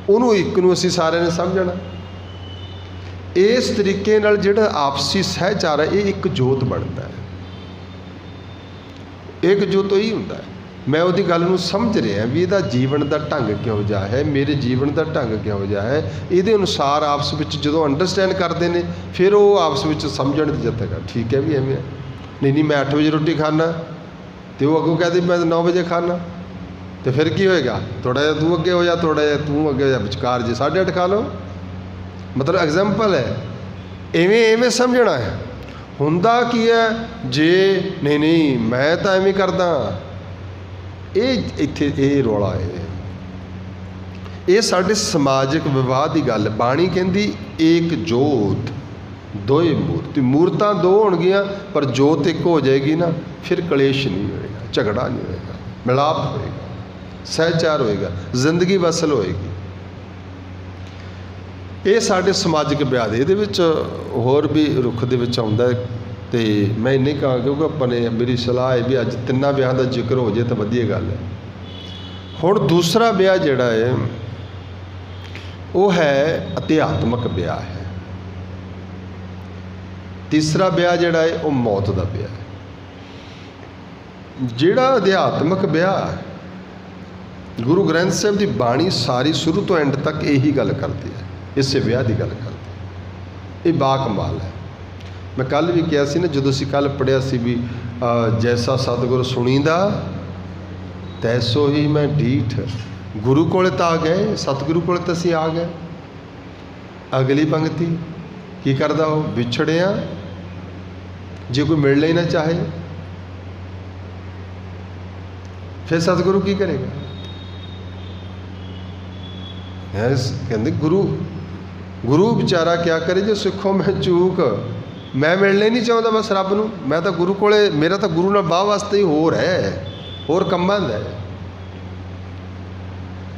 ਉਹਨੂੰ ਇੱਕ ਨੂੰ ਅਸੀਂ ਸਾਰਿਆਂ ਨੇ ਸਮਝਣਾ। ਇਸ ਤਰੀਕੇ ਨਾਲ ਜਿਹੜਾ ਆਪਸੀ ਸਹਿਚਾਰ ਹੈ, ਇਹ ਇੱਕ ਜੋਤ ਬਣਦਾ ਹੈ। ਇੱਕ ਜੋਤ ਹੀ ਹੁੰਦਾ ਹੈ। ਮੈਂ ਉਹਦੀ ਗੱਲ ਨੂੰ ਸਮਝ ਰਿਹਾ ਵੀ ਇਹਦਾ ਜੀਵਨ ਦਾ ਢੰਗ ਕਿਹੋ ਜਿਹਾ ਹੈ, ਮੇਰੇ ਜੀਵਨ ਦਾ ਢੰਗ ਕਿਹੋ ਜਿਹਾ ਹੈ, ਇਹਦੇ ਅਨੁਸਾਰ ਆਪਸ ਵਿੱਚ ਜਦੋਂ ਅੰਡਰਸਟੈਂਡ ਕਰਦੇ ਨੇ, ਫਿਰ ਉਹ ਆਪਸ ਵਿੱਚ ਸਮਝਣ ਦੀ ਜਦ ਤੱਕ ਠੀਕ ਹੈ ਵੀ ਐਵੇਂ ਹੈ। ਨਹੀਂ ਮੈਂ 8 ਵਜੇ ਰੋਟੀ ਖਾਣਾ ਅਤੇ ਉਹ ਅੱਗੋਂ ਕਹਦੇ ਮੈਂ 9 ਵਜੇ ਖਾਣਾ, ਅਤੇ ਫਿਰ ਕੀ ਹੋਏਗਾ, ਥੋੜ੍ਹਾ ਜਿਹਾ ਤੂੰ ਅੱਗੇ ਹੋ ਜਾ, ਥੋੜ੍ਹਾ ਜਿਹਾ ਤੂੰ ਅੱਗੇ ਹੋ ਜਾ, ਵਿਚਕਾਰ ਜੇ 8:30 ਖਾ ਲਓ। ਮਤਲਬ ਐਗਜ਼ਾਮਪਲ ਹੈ, ਐਵੇਂ ਸਮਝਣਾ ਹੈ। ਹੁੰਦਾ ਕੀ ਹੈ, ਜੇ ਨਹੀਂ ਮੈਂ ਤਾਂ ਐਵੇਂ ਕਰਦਾ, ਇੱਥੇ ਇਹ ਰੌਲਾ ਹੈ। ਇਹ ਸਾਡੇ ਸਮਾਜਿਕ ਵਿਵਾਹ ਦੀ ਗੱਲ। ਬਾਣੀ ਕਹਿੰਦੀ ਏਕ ਜੋਤ ਦੋਏ ਮੂਰਤੀ, ਮੂਰਤਾਂ ਦੋ ਹੋਣਗੀਆਂ ਪਰ ਜੋਤ ਇੱਕ ਹੋ ਜਾਏਗੀ ਨਾ, ਫਿਰ ਕਲੇਸ਼ ਨਹੀਂ ਹੋਏਗਾ, ਝਗੜਾ ਨਹੀਂ ਹੋਏਗਾ, ਮਿਲਾਪ ਹੋਏਗਾ, ਸਹਿਚਾਰ ਹੋਏਗਾ, ਜ਼ਿੰਦਗੀ ਵਸਲ ਹੋਏਗੀ। ਇਹ ਸਾਡੇ ਸਮਾਜਿਕ ਵਿਆਹ ਦੇ ਇਹਦੇ ਵਿੱਚ ਹੋਰ ਵੀ ਰੁੱਖ ਦੇ ਵਿੱਚ ਆਉਂਦਾ। ਅਤੇ ਮੈਂ ਇੰਨੇ ਕਹਾਂ ਕਿਉਂਕਿ ਆਪਾਂ ਨੇ, ਮੇਰੀ ਸਲਾਹ ਹੈ ਵੀ ਅੱਜ 3 ਵਿਆਹਾਂ ਦਾ ਜ਼ਿਕਰ ਹੋ ਜਾਏ ਤਾਂ ਵਧੀਆ ਗੱਲ ਹੈ। ਹੁਣ ਦੂਸਰਾ ਵਿਆਹ ਜਿਹੜਾ ਹੈ ਉਹ ਹੈ ਅਧਿਆਤਮਕ ਵਿਆਹ ਹੈ। ਤੀਸਰਾ ਵਿਆਹ ਜਿਹੜਾ ਹੈ ਉਹ ਮੌਤ ਦਾ ਵਿਆਹ ਹੈ। ਜਿਹੜਾ ਅਧਿਆਤਮਕ ਵਿਆਹ, ਗੁਰੂ ਗ੍ਰੰਥ ਸਾਹਿਬ ਦੀ ਬਾਣੀ ਸਾਰੀ ਸ਼ੁਰੂ ਤੋਂ ਐਂਡ ਤੱਕ ਇਹੀ ਗੱਲ ਕਰਦੀ ਹੈ, ਇਸੇ ਵਿਆਹ ਦੀ ਗੱਲ ਕਰਦੀ ਹੈ। ਇਹ ਬਾਕਮਾਲ ਹੈ। मैं कल भी किया सी ना, जो असीं कल पढ़िया सी भी जैसा सतगुर सुनीदा तैसो ही मैं ढीठ। गुरु कोले तो आ गए, सतगुरु कोले तो असीं आ गए। अगली पंक्ति की करदा हो, विछड़िया जे कोई मिलना ही ना चाहे फिर सतगुरु की करेगा? कहते गुरु गुरु बेचारा क्या करे जो सिखों में चूक। मैं मिलना ही नहीं चाहता बस रब नूं। मैं तो गुरु कोले, मेरा तो गुरु नाल बाह वास्ते ही होर है, होर कंमां दा है।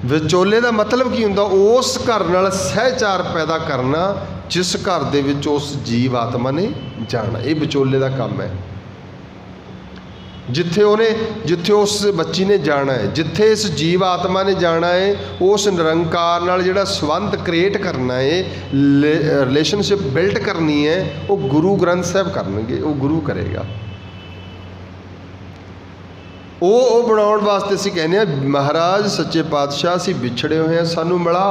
विचोले का मतलब की हुंदा? उस घर नाल सहचार पैदा करना जिस घर दे विच उस जीव आत्मा ने जाना। ये विचोले का काम है। जिथे उस बच्ची ने जाना है, जिथे इस जीव आत्मा ने जाना है, उस निरंकार नाल जिहड़ा संबंध क्रिएट करना है, रिलेशनशिप बिल्ड करनी है, वो गुरु ग्रंथ साहब करनगे, वो गुरु करेगा। वो बनाउण वास्ते असीं कहने महाराज सच्चे पातशाह असीं विछड़े हुए हैं, सानू मिला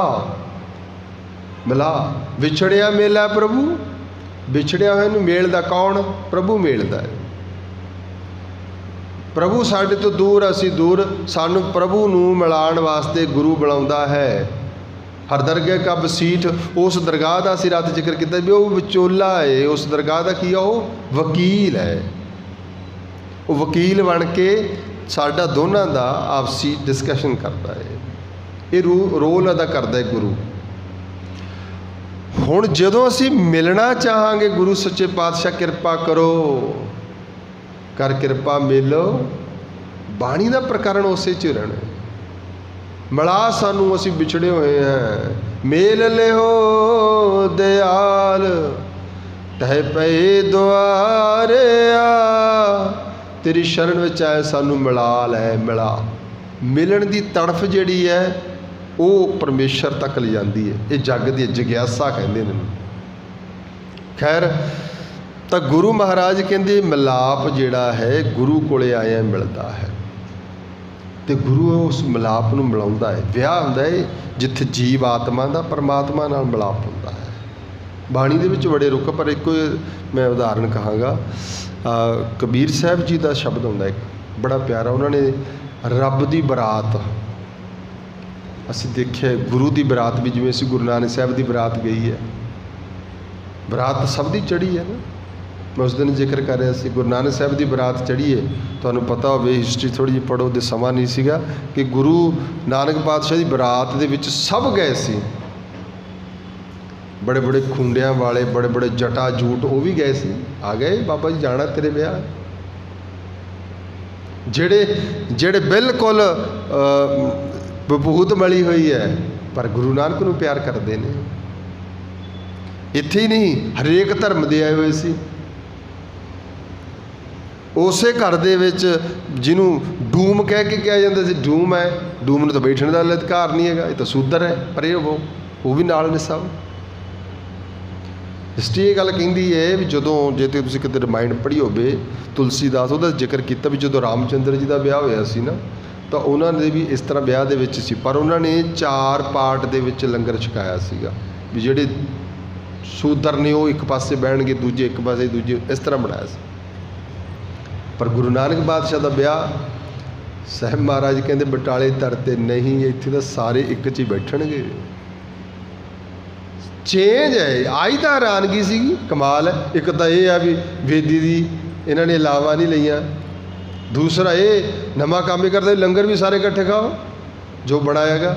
मिला। विछड़िया मेला प्रभु, विछड़िया होया नूं मेलदा कौन? प्रभु मेलदा है। प्रभु साडे तो दूर, असीं दूर, सानू प्रभु नूं मिलाण वास्ते गुरु बुलाउंदा है। हर दरगाह का बसीठ, उस दरगाह का असीं रात जिक्र किया भी वो विचोला है। उस दरगाह का की है? वो वकील है। वो वकील बन के साडा दोनों का आपसी डिस्कशन करता है। ये रोल अदा करता है गुरु। हुण जदों असीं मिलना चाहांगे, गुरु सच्चे पातशाह किरपा करो, कर किरपा मिलो, बाणी का प्रकरण उसे च रहना। मिला सानू, असीं विछड़े हुए हैं। मेल ले हो दयाल तह पे द्वारे आ, तेरी शरण विच आए सानू मिला लै। मिला मिलन की तड़फ जिहड़ी है वो परमेश्वर तक ले जाती है। ये जग की जिग्यासा कहते हैं। खैर तो गुरु महाराज कहते मिलाप जिहड़ा है गुरु कोले आया मिलता है, तो गुरु उस मिलाप नूं मिलाउंदा है। विआह हुंदा है जिथे जीव आत्मा का परमात्मा नाल मिलाप हुंदा है। बाणी दे विच बड़े रुख, पर एक मैं उदाहरण कहांगा। कबीर साहब जी का शब्द हुंदा एक बड़ा प्यारा। उन्होंने रब की बरात असीं देखिया, गुरु की बरात भी जिवें असीं गुरु नानक साहब की बरात गई है, बरात सब की चढ़ी है ना। मैं उस दिन जिक्र कर रहा सी, गुरु नानक साहब की बरात चढ़ी है। तुहानूं पता होवे, हिस्टरी थोड़ी जी पढ़ो, तो समा नहीं सीगा कि गुरु नानक पातशाह की बरात दे विच सब गए सी। बड़े बड़े खुंडियां वाले, बड़े बड़े जटा जूट, वो भी गए सी। आ गए बाबा जी जाना तेरे ब्याह। जेड़े बिल्कुल बबूत मली हुई है, पर गुरु नानक नूं प्यार करते हैं। इत्थे ही नहीं, हरेक धर्म दे आए हुए सी। उसे घर दे विच जिन्हों डूम कह के कहा जाता सी, डूम है, डूम नूं तां बैठण दा अधिकार नहीं है, ये तो सूदर है, पर ये वो भी नाल ने सब। हिस्टरी ये गल कहती है भी जदों जे ते तुसीं किते रामायण पढ़ी होवे, तुलसीदास उहदा जिक्र किया भी जदों रामचंद्र जी का ब्याह होया सी ना, तो उन्होंने भी इस तरह ब्याह दे विच सी, पर उन्होंने 4 पार्ट दे विच लंगर छकाया सीगा भी जिहड़े सूदर ने वो एक पासे बहणगे, दूजे एक पासे, दूजे इस तरह बनाया सी। पर गुरु नानक बादशाह का ब्याह साहब महाराज कहते बटाले तरते नहीं, इत्थे तो सारे एक च ही बैठणगे। चेंज है, आई तो हैरानगी सी, कमाल है। एक तो यह है भी वेदी की इन्होंने लावा नहीं लिया, दूसरा ये नवा काम ही करते लंगर भी सारे इकट्ठे खाओ जो बनाएगा।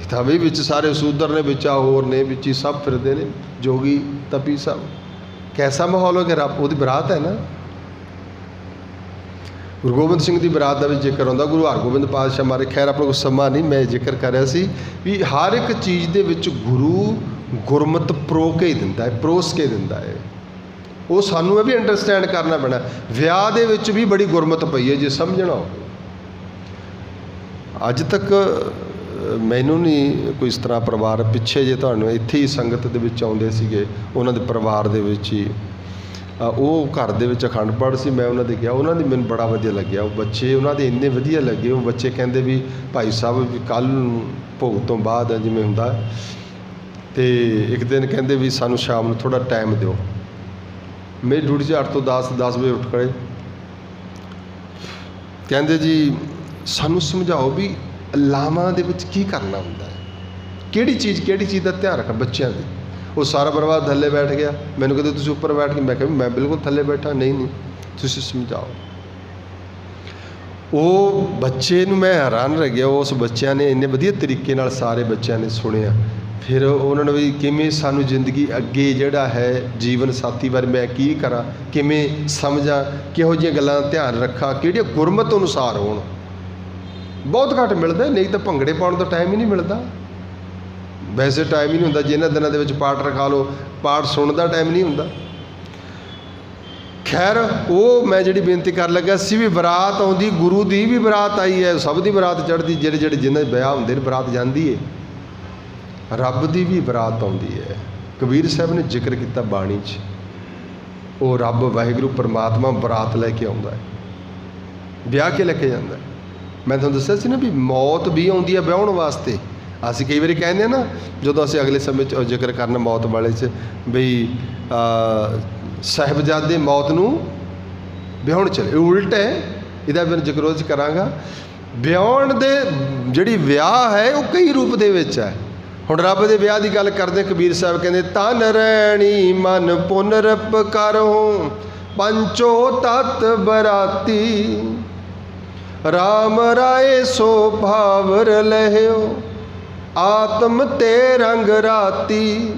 इतना भी विच सारे सूदर ने, विच होर ने, विच ही सब फिरते ने, जोगी तपी सब। कैसा माहौल हो गया? वो बरात है ना। गुरु गोबिंद सिंह की बरात का भी जिक्र आता, गुरु हरगोबिंद पातशाह मारे। खैर अपने को समा नहीं, मैं जिक्र कर रहा सी भी हर एक चीज़ दे विच गुरु गुरमत प्रो के ही दिंदा है, परोस के दिंदा है। वो सानू भी अंडरस्टैंड करना पैना। विआह दे विच भी बड़ी गुरमत पई है, जे समझना हो। अज तक मैनू नहीं कोई इस तरह परिवार पिछे जे तुहानूं इत्थे ही संगत दे विच आउंदे सीगे, उन्हां दे परिवार दे विच ही वो घर दे विच अखंड पाठ सी। मैं उन्हां दे गया, उन्हां दी मैनूं बड़ा वधिया लग्या। वो बच्चे उन्हां दे इन्ने वधिया लगे। वो बच्चे कहंदे भी भाई साहब भी कल भोग तो बाद जिवें हुंदा, ते एक दिन कहंदे भी सानूं शाम नूं थोड़ा टाइम दिओ। ਮੇਰੀ ਡਿਊਟੀ 'ਚ 8 ਤੋਂ 10 ਵਜੇ ਉੱਠ ਖੜ੍ਹੇ। ਕਹਿੰਦੇ ਜੀ ਸਾਨੂੰ ਸਮਝਾਓ ਵੀ ਲਾਵਾਂ ਦੇ ਵਿੱਚ ਕੀ ਕਰਨਾ ਹੁੰਦਾ ਹੈ, ਕਿਹੜੀ ਚੀਜ਼ ਦਾ ਧਿਆਨ ਰੱਖਣਾ ਬੱਚਿਆਂ ਦੀ। ਉਹ ਸਾਰਾ ਪਰਿਵਾਰ ਥੱਲੇ ਬੈਠ ਗਿਆ। ਮੈਨੂੰ ਕਹਿੰਦੇ ਤੁਸੀਂ ਉੱਪਰ ਬੈਠ ਕੇ। ਮੈਂ ਕਿਹਾ ਮੈਂ ਬਿਲਕੁਲ ਥੱਲੇ ਬੈਠਾ। ਨਹੀਂ ਤੁਸੀਂ ਸਮਝਾਓ। ਉਹ ਬੱਚੇ ਨੂੰ ਮੈਂ ਹੈਰਾਨ ਰਹਿ ਗਿਆ। ਉਸ ਬੱਚਿਆਂ ਨੇ ਇੰਨੇ ਵਧੀਆ ਤਰੀਕੇ ਨਾਲ ਸਾਰੇ ਬੱਚਿਆਂ ਨੇ ਸੁਣਿਆ। ਫਿਰ ਉਹਨਾਂ ਨੇ ਵੀ ਕਿਵੇਂ ਸਾਨੂੰ ਜ਼ਿੰਦਗੀ ਅੱਗੇ ਜਿਹੜਾ ਹੈ ਜੀਵਨ ਸਾਥੀ ਬਾਰੇ ਮੈਂ ਕੀ ਕਰਾਂ, ਕਿਵੇਂ ਸਮਝਾਂ, ਕਿਹੋ ਜਿਹੀਆਂ ਗੱਲਾਂ ਦਾ ਧਿਆਨ ਰੱਖਾਂ, ਕਿਹੜੀਆਂ ਗੁਰਮਤਿ ਅਨੁਸਾਰ ਹੋਣ। ਬਹੁਤ ਘੱਟ ਮਿਲਦਾ, ਨਹੀਂ ਤਾਂ ਭੰਗੜੇ ਪਾਉਣ ਦਾ ਟਾਈਮ ਹੀ ਨਹੀਂ ਮਿਲਦਾ। ਵੈਸੇ ਟਾਈਮ ਹੀ ਨਹੀਂ ਹੁੰਦਾ। ਜਿਹਨਾਂ ਦਿਨਾਂ ਦੇ ਵਿੱਚ ਪਾਠ ਰਖਾ ਲਓ, ਪਾਠ ਸੁਣਨ ਦਾ ਟਾਈਮ ਨਹੀਂ ਹੁੰਦਾ। ਖੈਰ ਉਹ ਮੈਂ ਜਿਹੜੀ ਬੇਨਤੀ ਕਰਨ ਲੱਗਾ ਸੀ ਵੀ ਬਰਾਤ ਆਉਂਦੀ, ਗੁਰੂ ਦੀ ਵੀ ਬਰਾਤ ਆਈ ਹੈ, ਸਭ ਦੀ ਬਰਾਤ ਚੜ੍ਹਦੀ। ਜਿਹੜੇ ਜਿਨ੍ਹਾਂ ਦੇ ਵਿਆਹ ਹੁੰਦੇ ਨੇ ਬਰਾਤ ਜਾਂਦੀ ਹੈ। ਰੱਬ ਦੀ ਵੀ ਬਰਾਤ ਆਉਂਦੀ ਹੈ। ਕਬੀਰ ਸਾਹਿਬ ਨੇ ਜ਼ਿਕਰ ਕੀਤਾ ਬਾਣੀ 'ਚ, ਉਹ ਰੱਬ ਵਾਹਿਗੁਰੂ ਪਰਮਾਤਮਾ ਬਰਾਤ ਲੈ ਕੇ ਆਉਂਦਾ ਹੈ, ਵਿਆਹ ਕੇ ਲੈ ਕੇ ਜਾਂਦਾ। ਮੈਂ ਤੁਹਾਨੂੰ ਦੱਸਿਆ ਸੀ ਨਾ ਵੀ ਮੌਤ ਵੀ ਆਉਂਦੀ ਹੈ ਵਿਆਹੁਣ ਵਾਸਤੇ। ਅਸੀਂ ਕਈ ਵਾਰੀ ਕਹਿੰਦੇ ਹਾਂ ਨਾ, ਜਦੋਂ ਅਸੀਂ ਅਗਲੇ ਸਮੇਂ 'ਚ ਜ਼ਿਕਰ ਕਰਨਾ ਮੌਤ ਵਾਲੇ 'ਚ, ਬਈ ਸਾਹਿਬਜ਼ਾਦੇ ਮੌਤ ਨੂੰ ਵਿਆਹੁਣ ਚਲੇ। ਉਲਟ ਹੈ, ਇਹਦਾ ਮੈਂ ਜ਼ਿਕਰ ਉਹ 'ਚ ਕਰਾਂਗਾ। ਵਿਆਹੁਣ ਦੇ ਜਿਹੜੀ ਵਿਆਹ ਹੈ ਉਹ ਕਈ ਰੂਪ ਦੇ ਵਿੱਚ ਹੈ। ਹੁਣ ਰੱਬ ਦੇ ਵਿਆਹ ਦੀ ਗੱਲ ਕਰਦੇ, ਕਬੀਰ ਸਾਹਿਬ ਕਹਿੰਦੇ ਤਨ ਰੈਣੀ ਮਨ ਪੁਨਰਪ ਕਰਹੁ ਪੰਚੋ ਤਤ ਬਰਾਤੀ ਰਾਮ ਰਾਏ ਸੋ ਭਾਵਰ ਲਹਿਓ ਆਤਮ ਤੇ ਰੰਗ ਰਾਤੀ।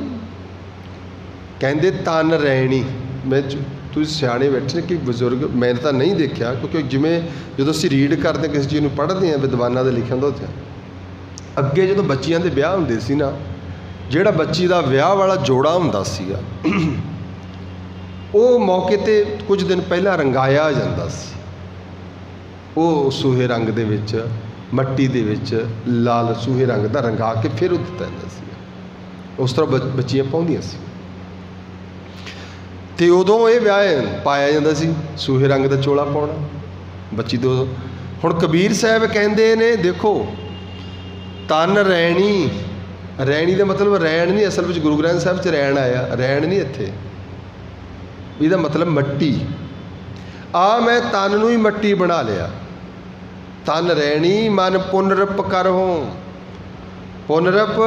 ਕਹਿੰਦੇ ਤਨ ਰੈਣੀ। ਮੈਂ ਤੁਸੀਂ ਸਿਆਣੇ ਬੈਠੇ ਕਿ ਬਜ਼ੁਰਗ, ਮੈਂ ਤਾਂ ਨਹੀਂ ਦੇਖਿਆ, ਕਿਉਂਕਿ ਜਿਵੇਂ ਜਦੋਂ ਅਸੀਂ ਰੀਡ ਕਰਦੇ ਕਿਸੇ ਚੀਜ਼ ਨੂੰ ਪੜ੍ਹਦੇ ਹਾਂ ਵਿਦਵਾਨਾਂ ਦੇ ਲਿਖਿਆ ਹੁੰਦਾ ਉੱਥੇ, ਅੱਗੇ ਜਦੋਂ ਬੱਚੀਆਂ ਦੇ ਵਿਆਹ ਹੁੰਦੇ ਸੀ ਨਾ, ਜਿਹੜਾ ਬੱਚੀ ਦਾ ਵਿਆਹ ਵਾਲਾ ਜੋੜਾ ਹੁੰਦਾ ਸੀਗਾ ਉਹ ਮੌਕੇ 'ਤੇ ਕੁਝ ਦਿਨ ਪਹਿਲਾਂ ਰੰਗਾਇਆ ਜਾਂਦਾ ਸੀ। ਉਹ ਸੂਹੇ ਰੰਗ ਦੇ ਵਿੱਚ, ਮੱਟੀ ਦੇ ਵਿੱਚ ਲਾਲ ਸੂਹੇ ਰੰਗ ਦਾ ਰੰਗਾ ਕੇ ਫਿਰ ਉਹ ਦਿੱਤਾ ਜਾਂਦਾ ਸੀ। ਉਸ ਤਰ੍ਹਾਂ ਬੱਚੀਆਂ ਪਾਉਂਦੀਆਂ ਸੀ। ਅਤੇ ਉਦੋਂ ਇਹ ਵਿਆਹ ਪਾਇਆ ਜਾਂਦਾ ਸੀ, ਸੂਹੇ ਰੰਗ ਦਾ ਚੋਲਾ ਪਾਉਣਾ ਬੱਚੀ ਤੋਂ। ਹੁਣ ਕਬੀਰ ਸਾਹਿਬ ਕਹਿੰਦੇ ਨੇ, ਦੇਖੋ ਤਨ ਰੈਣੀ, ਰੈਣੀ ਦਾ ਮਤਲਬ ਰੈਣ ਨਹੀਂ, ਅਸਲ ਵਿੱਚ ਗੁਰੂ ਗ੍ਰੰਥ ਸਾਹਿਬ 'ਚ ਰੈਣ ਆਇਆ, ਰੈਣ ਨਹੀਂ ਇੱਥੇ। ਇਹਦਾ ਮਤਲਬ ਮੱਟੀ। ਮੈਂ ਤਨ ਨੂੰ ਹੀ ਮੱਟੀ ਬਣਾ ਲਿਆ। ਤਨ ਰੈਣੀ ਮਨ ਪੁਨਰਪ ਕਰਹੁ। ਪੁਨਰਪ,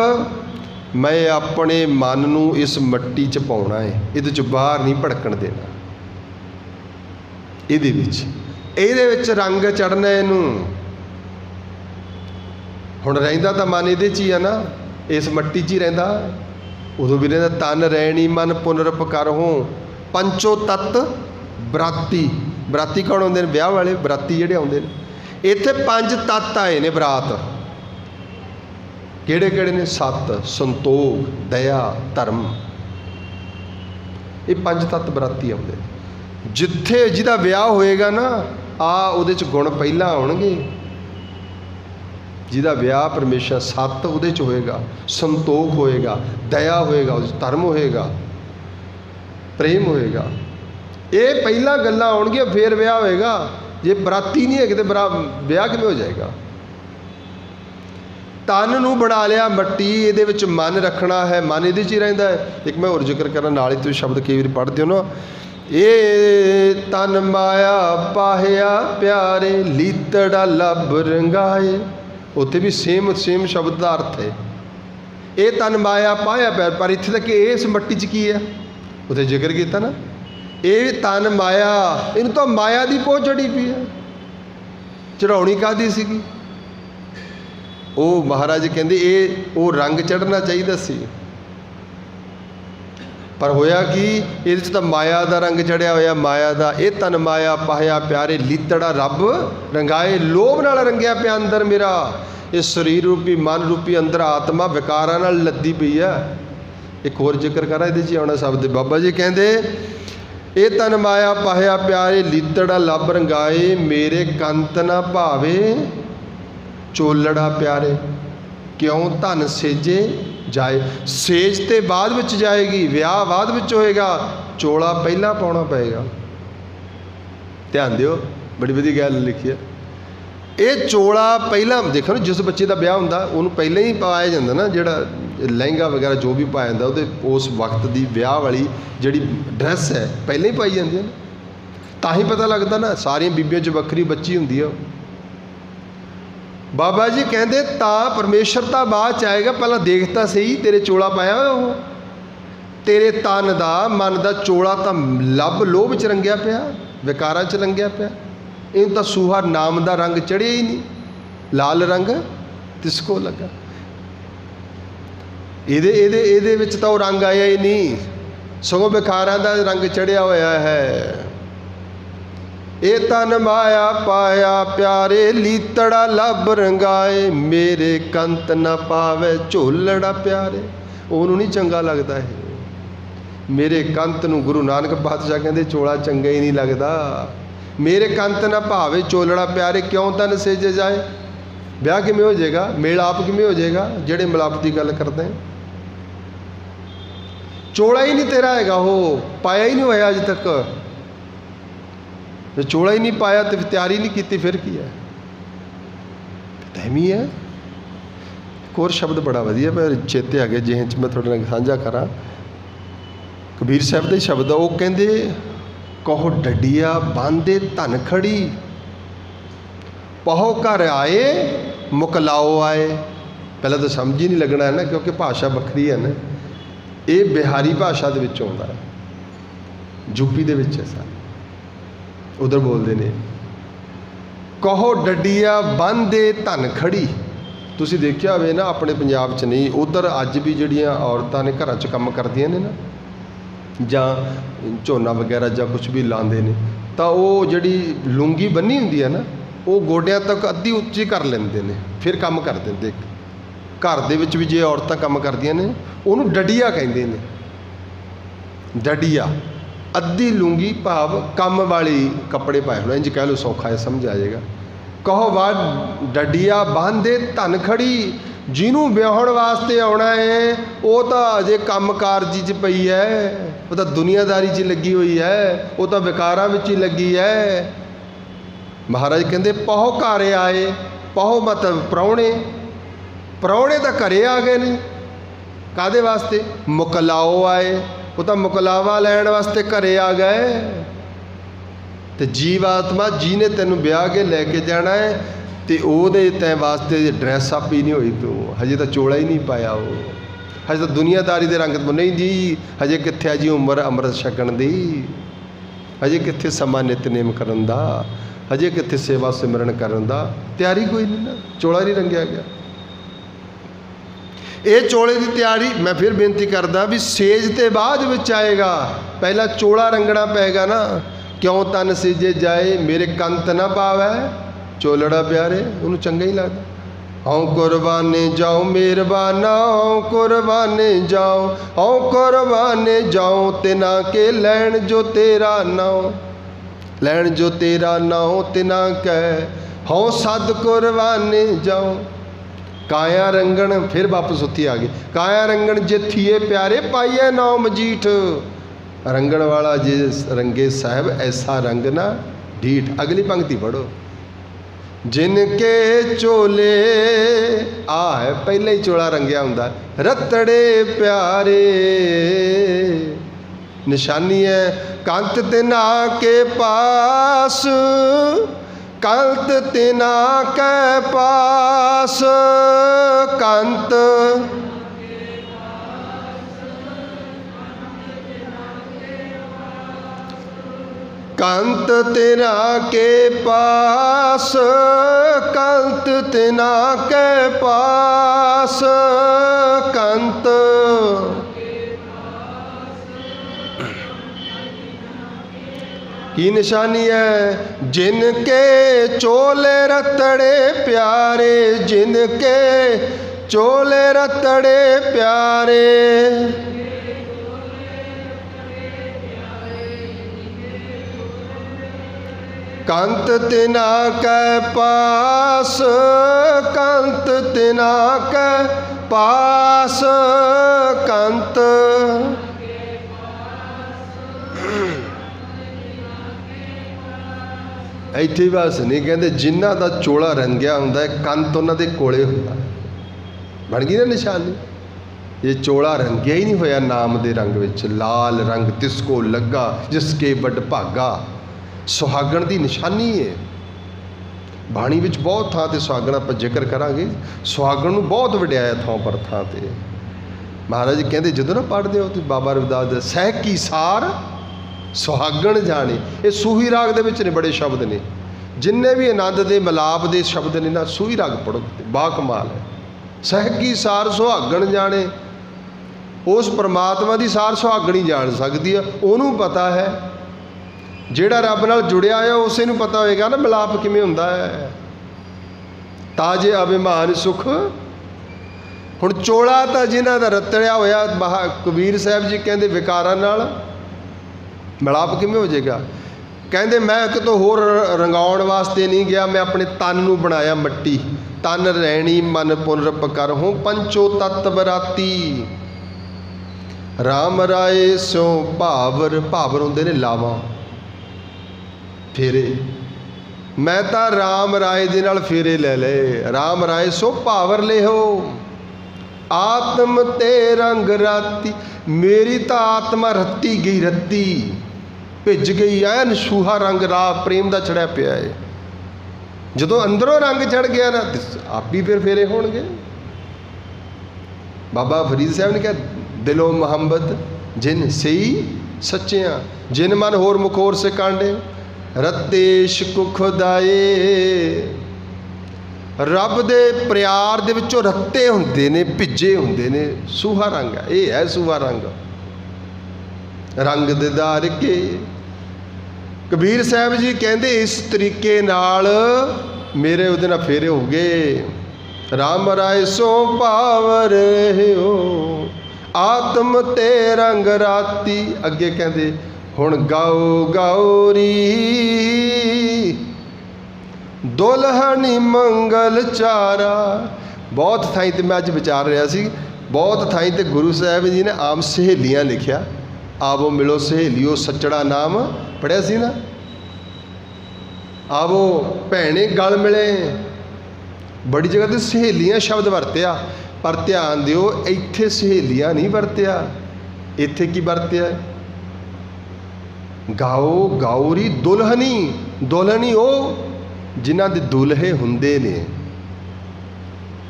ਮੈਂ ਆਪਣੇ ਮਨ ਨੂੰ ਇਸ ਮੱਟੀ 'ਚ ਪਾਉਣਾ ਹੈ, ਇਹਦੇ 'ਚ ਬਾਹਰ ਨਹੀਂ ਭੜਕਣ ਦੇਣਾ। ਇਹਦੇ ਵਿੱਚ ਰੰਗ ਚੜ੍ਹਨਾ ਇਹਨੂੰ। ਹੁਣ ਰਹਿੰਦਾ ਤਾਂ ਮਨ ਇਹਦੇ 'ਚ ਹੀ ਆ ਨਾ, ਇਸ ਮੱਟੀ 'ਚ ਹੀ ਰਹਿੰਦਾ। ਉਦੋਂ ਵੀ ਰਹਿੰਦਾ ਤਨ ਰੈਣੀ ਮਨ ਪੁਨਰਪ ਕਰਹੁ ਪੰਚੋ ਤਤ ਬਰਾਤੀ। ਬਰਾਤੀ ਕੌਣ ਆਉਂਦੇ ਨੇ? ਵਿਆਹ ਵਾਲੇ ਬਰਾਤੀ ਜਿਹੜੇ ਆਉਂਦੇ ਨੇ। ਇੱਥੇ 5 ਤੱਤ ਆਏ ਨੇ ਬਰਾਤ। ਕਿਹੜੇ ਨੇ? ਸੱਤ, ਸੰਤੋਖ, ਦਇਆ, ਧਰਮ। ਇਹ 5 ਤੱਤ ਬਰਾਤੀ ਆਉਂਦੇ ਨੇ। ਜਿੱਥੇ ਜਿਹਦਾ ਵਿਆਹ ਹੋਏਗਾ ਨਾ, ਉਹਦੇ 'ਚ ਗੁਣ ਪਹਿਲਾਂ ਆਉਣਗੇ। ਜਿਹਦਾ ਵਿਆਹ ਪਰਮੇਸ਼ਰ, ਸੱਤ ਉਹਦੇ 'ਚ ਹੋਏਗਾ, ਸੰਤੋਖ ਹੋਏਗਾ, ਦਇਆ ਹੋਏਗਾ, ਉਹਦੇ 'ਚ ਧਰਮ ਹੋਏਗਾ, ਪ੍ਰੇਮ ਹੋਏਗਾ। ਇਹ ਪਹਿਲਾਂ ਗੱਲਾਂ ਆਉਣਗੀਆਂ, ਫਿਰ ਵਿਆਹ ਹੋਏਗਾ। ਜੇ ਬਰਾਤੀ ਨਹੀਂ ਹੈਗੇ ਤਾਂ ਵਿਆਹ ਕਿਵੇਂ ਹੋ ਜਾਏਗਾ? ਤਨ ਨੂੰ ਬਣਾ ਲਿਆ ਮੱਟੀ, ਇਹਦੇ ਵਿੱਚ ਮਨ ਰੱਖਣਾ ਹੈ, ਮਨ ਇਹਦੇ 'ਚ ਹੀ ਰਹਿੰਦਾ ਹੈ। ਇੱਕ ਮੈਂ ਹੋਰ ਜ਼ਿਕਰ ਕਰਾਂ ਨਾਲ ਹੀ, ਤੁਸੀਂ ਸ਼ਬਦ ਕਈ ਵਾਰੀ ਪੜ੍ਹਦੇ ਹੋ ਨਾ, ਇਹ ਤਨ ਮਾਇਆ ਪਾਹਿਆ ਪਿਆਰੇ ਲੀਤੜਾ ਲੱਭ ਰੰਗਾਏ। ਉੱਥੇ ਵੀ ਸੇਮ ਸ਼ਬਦ ਦਾ ਅਰਥ ਹੈ। ਇਹ ਤਨ ਮਾਇਆ ਪਾਹਿਆ ਪਿਆਰ, ਪਰ ਇੱਥੇ ਤੱਕ ਇਸ ਮੱਟੀ 'ਚ ਕੀ ਹੈ? ਉੱਥੇ ਜ਼ਿਕਰ ਕੀਤਾ ਨਾ, ਇਹ ਤਨ ਮਾਇਆ, ਇਹਨੂੰ ਤਾਂ ਮਾਇਆ ਦੀ ਪੋਹ ਚੜੀ ਪਈ ਹੈ। ਚੜਾਉਣੀ ਕਾਹਦੀ ਸੀਗੀ? ਉਹ ਮਹਾਰਾਜ ਕਹਿੰਦੇ ਉਹ ਰੰਗ ਚੜ੍ਹਨਾ ਚਾਹੀਦਾ ਸੀ, ਪਰ ਹੋਇਆ ਕੀ? ਇਹਦੇ 'ਚ ਤਾਂ ਮਾਇਆ ਦਾ ਰੰਗ ਚੜ੍ਹਿਆ ਹੋਇਆ, ਮਾਇਆ ਦਾ। ਇਹ ਤਨ ਮਾਇਆ ਪਾਹਿਆ ਪਿਆਰੇ ਲੀਤੜਾ ਰੱਬ ਰੰਗਾਏ। ਲੋਭ ਨਾਲ ਰੰਗਿਆ ਪਿਆ ਅੰਦਰ ਮੇਰਾ। ਇਹ ਸਰੀਰ ਰੂਪੀ, ਮਨ ਰੂਪੀ ਅੰਦਰ ਆਤਮਾ ਵਿਕਾਰਾਂ ਨਾਲ ਲੱਦੀ ਪਈ ਆ। ਇੱਕ ਹੋਰ ਜ਼ਿਕਰ ਕਰਾਂ, ਇਹਦੇ 'ਚ ਆਉਣਾ ਸ਼ਬਦ। ਬਾਬਾ ਜੀ ਕਹਿੰਦੇ ਇਹ ਤਨ ਮਾਇਆ ਪਾਹਿਆ ਪਿਆਰੇ ਲੀਤੜਾ ਲੱਭ ਰੰਗਾਏ ਮੇਰੇ ਕੰਤ ਨਾ ਭਾਵੇ ਚੋਲੜਾ ਪਿਆਰੇ। ਕਿਉਂ? ਧਨ ਸੇਜੇ ਜਾਏ। ਸੇਜ ਤੇ ਬਾਅਦ ਵਿੱਚ ਜਾਏਗੀ, ਵਿਆਹ ਬਾਅਦ ਵਿੱਚ ਹੋਏਗਾ, ਚੋਲਾ ਪਹਿਲਾਂ ਪਾਉਣਾ ਪਏਗਾ। ਧਿਆਨ ਦਿਓ, ਬੜੀ ਵਧੀਆ ਗੱਲ ਲਿਖੀ ਹੈ। ਇਹ ਚੋਲਾ ਪਹਿਲਾਂ ਦੇਖੋ ਨਾ, ਜਿਸ ਬੱਚੇ ਦਾ ਵਿਆਹ ਹੁੰਦਾ ਉਹਨੂੰ ਪਹਿਲਾਂ ਹੀ ਪਾਇਆ ਜਾਂਦਾ ਨਾ, ਜਿਹੜਾ लहंगा वगैरह जो भी पाया जाता ਉਹਦੇ उस वक्त की ਵਿਆਹ वाली ਜਿਹੜੀ ड्रैस है पहले ही पाई ਜਾਂਦੀ है ਤਾਂ ही पता लगता ना सारिया बीबियों 'ਚ ਵੱਖਰੀ ਬੱਚੀ ਹੁੰਦੀ है। बाबा जी कहते परमेश्वर तो बाद च आएगा, पहला देखता सही तेरे चोला पाया वो, तेरे तन का मन का चोला तो लभ लोभ च रंगिया पिया, विकारां च रंगिया पिया। इन तो सूहा नाम का रंग चढ़िया ही नहीं, लाल रंग तिसको लगा। ਇਹਦੇ ਵਿੱਚ ਤਾਂ ਉਹ रंग आया ही नहीं, सगों विकारां का रंग चढ़िया होया है। ए तन माया पाया प्यारे, लीतड़ा लब रंगाए, मेरे कंत न पावे झोलड़ा प्यारे। ਉਹਨੂੰ नहीं चंगा लगता है मेरे कंत नूं। गुरु नानक पातशाह कहते चोला चंगा ही नहीं लगता। मेरे कंत न भावे चोलड़ा प्यारे, क्यों तन सेजे जाए। ब्याह किमें हो जाएगा, मेल आप किमें हो जाएगा जेड़े मिलाप की गल करते हैं। चोला ही नहीं तेरा हैगा, हो पाया ही नहीं होया अज तक। जो चोला ही नहीं पाया तो तैयारी नहीं की, फिर की है, तहमी है। एक और शब्द बड़ा वधिया मैं चेते आ गया जेहन च मैं थोड़े नाल साझा करा। कबीर साहब का शब्द है, वो कहते कहो डडिया बांधे धन खड़ी, पहो घर आए मुकलाओ आए। पहले तो समझ ही नहीं लगना है ना, क्योंकि भाषा बखरी है ना। ये बिहारी भाषा दे विच आउंदा है, यूपी दे विच है सारा, उधर बोलते ने कहो डडिया बांधे धन खड़ी। तुसीं देखिया होवे ना अपने पंजाब च नहीं, उधर अज भी जिहड़ियां औरतां ने घरां च काम करदियां ने ना, जां झोना वगैरह जां कुछ भी लांदे ने, तां ओह जिहड़ी लुंगी बन्नी हुंदी है ना, वो गोडियां तक अद्धी उच्ची कर लेंदे ने, फिर काम कर दिंदे। घर दे विच भी जे औरतां काम करदियां ने उहनूं डडिया कहंदे ने। डडिया अद्धी लुंगी भाव कम वाली कपड़े पाए होने, इंज कह लो सौखा है, समझ आ जाएगा। कहो वा डडिया बांधे धन खड़ी, जिन्हों ब्याहण वास्ते आना है वो तो अजे कम कारजी च पई है, वो तो दुनियादारी च लगी हुई है, वो तो विकारां विच ही लगी है। महाराज कहते पहो घरे आए, पहो मतलब प्राहुणे, प्राहुणे तो घरे आ गए ने, कादे वास्ते मुकलाओ आए, वो तो मुकलावा लैण वास्ते घरे आ गए। तो जीवात्मा जिन्हें तेन ब्याह के लैके जाना है, तो वो तै वास्ते ड्रैस अप ही नहीं हुई, तू हजे तो चोला ही नहीं पाया, वो हजे तो दुनियादारी के रंग तो नहीं जी, हजे कित्थे जी उम्र अमृत छकण दी, हजे कित्थे समा नितनेम करन दा, हजे कित्थे सेवा सिमरन करन दा, तैयारी कोई नहीं ना, चोला नहीं रंगिया गया। ये चोले की तैयारी मैं फिर बेनती करदा भी सेज ते बाद विच आएगा, पहला चोला रंगना पेगा ना। क्यों तन सीजे जाए, मेरे कंत ना पावै चोलड़ा प्यारे, उन्होंने चंगा ही लगता। हूँ कुरबाने जाओ मेहरबाना, हूँ कुरबाने जाओ, हूँ कुरबाने जाओ, तिना के लैन जो तेरा नाओ, लैन जो तेरा नाओ तिना कह, हूँ सद कुरबाने जाओ। काया रंगण, फिर वापस उत्थे आ गए, काया रंगण जिथिए प्यारे पाइए नाम मजीठ। रंगण वाला जे रंगे साहब ऐसा रंग ना ढीठ। अगली पंक्ति पढ़ो, जिनके चोले आ है, पहले ही चोला रंगिया हुंदा, रतड़े प्यारे, निशानी है कंत तिना के पास, कंत तिना के पास, कंत कंत तिना के पास, कंत तिना के पास, कंत की निशानी है, जिनके चोले रतड़े प्यारे, जिनके चोले रतड़े प्यारे, कंत तिना के पास, कंत तिना के पास, कंत इत्थे बस नहीं कहते, जिन्हों का चोला रंगिया होंदा है कंत उन्होंने कोले होंदा, बन गई ना निशानी। ये चोला रंगिया ही नहीं होया नाम दे रंग विच, लाल रंग तिसको लगा जिसके बड़ भागा, सुहागण की निशानी है। बाणी विच बहुत थां ते सुहागण आपां जिक्र करांगे, सुहागण नूं बहुत वडियाया थां पर थां ते। महाराज जी कहते जदों ना पढ़दे हो तुसीं बाबा रविदास दा सहकी सार सुहागण जाने, ये सूही राग दे विच ने बड़े शब्द ने, जिन्ने भी आनंद दे मिलाप दे शब्द ने ना सूही राग पढ़ो, बा कमाल है। सहकी सार सुहागण जाने, उस परमात्मा की सार सुहागण ही जान सकती है, उन्होंने पता है। जिहड़ा रब नाल जुड़िया है उसे नूं पता होएगा ना मिलाप किवें हुंदा है। ताजे अभिमान सुख हुण चोला तां जिन्हां दा रतड़िया होया, कबीर साहब जी कहंदे विकारां नाल मिलाप किवें हो जाएगा। कहंदे मैं कितों होर रंगाउण वास्ते नहीं गया, मैं अपने तन नूं बनाया मट्टी, तन रैणी मन पुनरप करहूं पंचो तत्व राती। राम राय सो भावर, भावर होंदे ने लावां फेरे, मैं तां राम राय दे नाल फेरे ले ले। राम राय सो भावर ले हो, आत्म ते रंग राती, मेरी तां आत्मा रत्ती गई, रत्ती भिज गई, ऐन सूहा रंग राह प्रेम का चढ़िया पिया है। जदों अंदरों रंग चढ़ गया ना आप ही फिर फेरे होणगे। बाबा फरीद साहब ने कहा दिलों मुहब्बत जिन सही सच्चिया, जिन मन होर मुखोर से कांडे, रतेश खुदाए। रब दे प्यार दे विचों रत्ते हुंदे ने, भिजे हुंदे ने, सूहा रंग है, ये है सूहा रंग, रंग दिदार के। कबीर साहब जी कहते इस तरीके नाल मेरे उहदे नाल फेरे हो गए। राम राय सो पावर हो, आत्म ते रंग राती। अगे कहते हुण गाओ गौरी दुल्हनी मंगल चारा। बहुत थाई ते मैं अज विचार रहा सी, बहुत थाई ते गुरु साहब जी ने आम सहेलियां लिखिया, आवो मिलो सहेलियो सच्चड़ा नाम पढ़िया सी ना, आवो भैने गल मिले। बड़ी जगह तो सहेलियां शब्द वरत्या, पर ध्यान दिओ इत्थे सहेलियां नहीं वरत्या, इत्थे की वरत्या गाओ गौरी दुल्हनी। दुल्हनी वो जिन्हां दे दुल्हे हुंदे ने,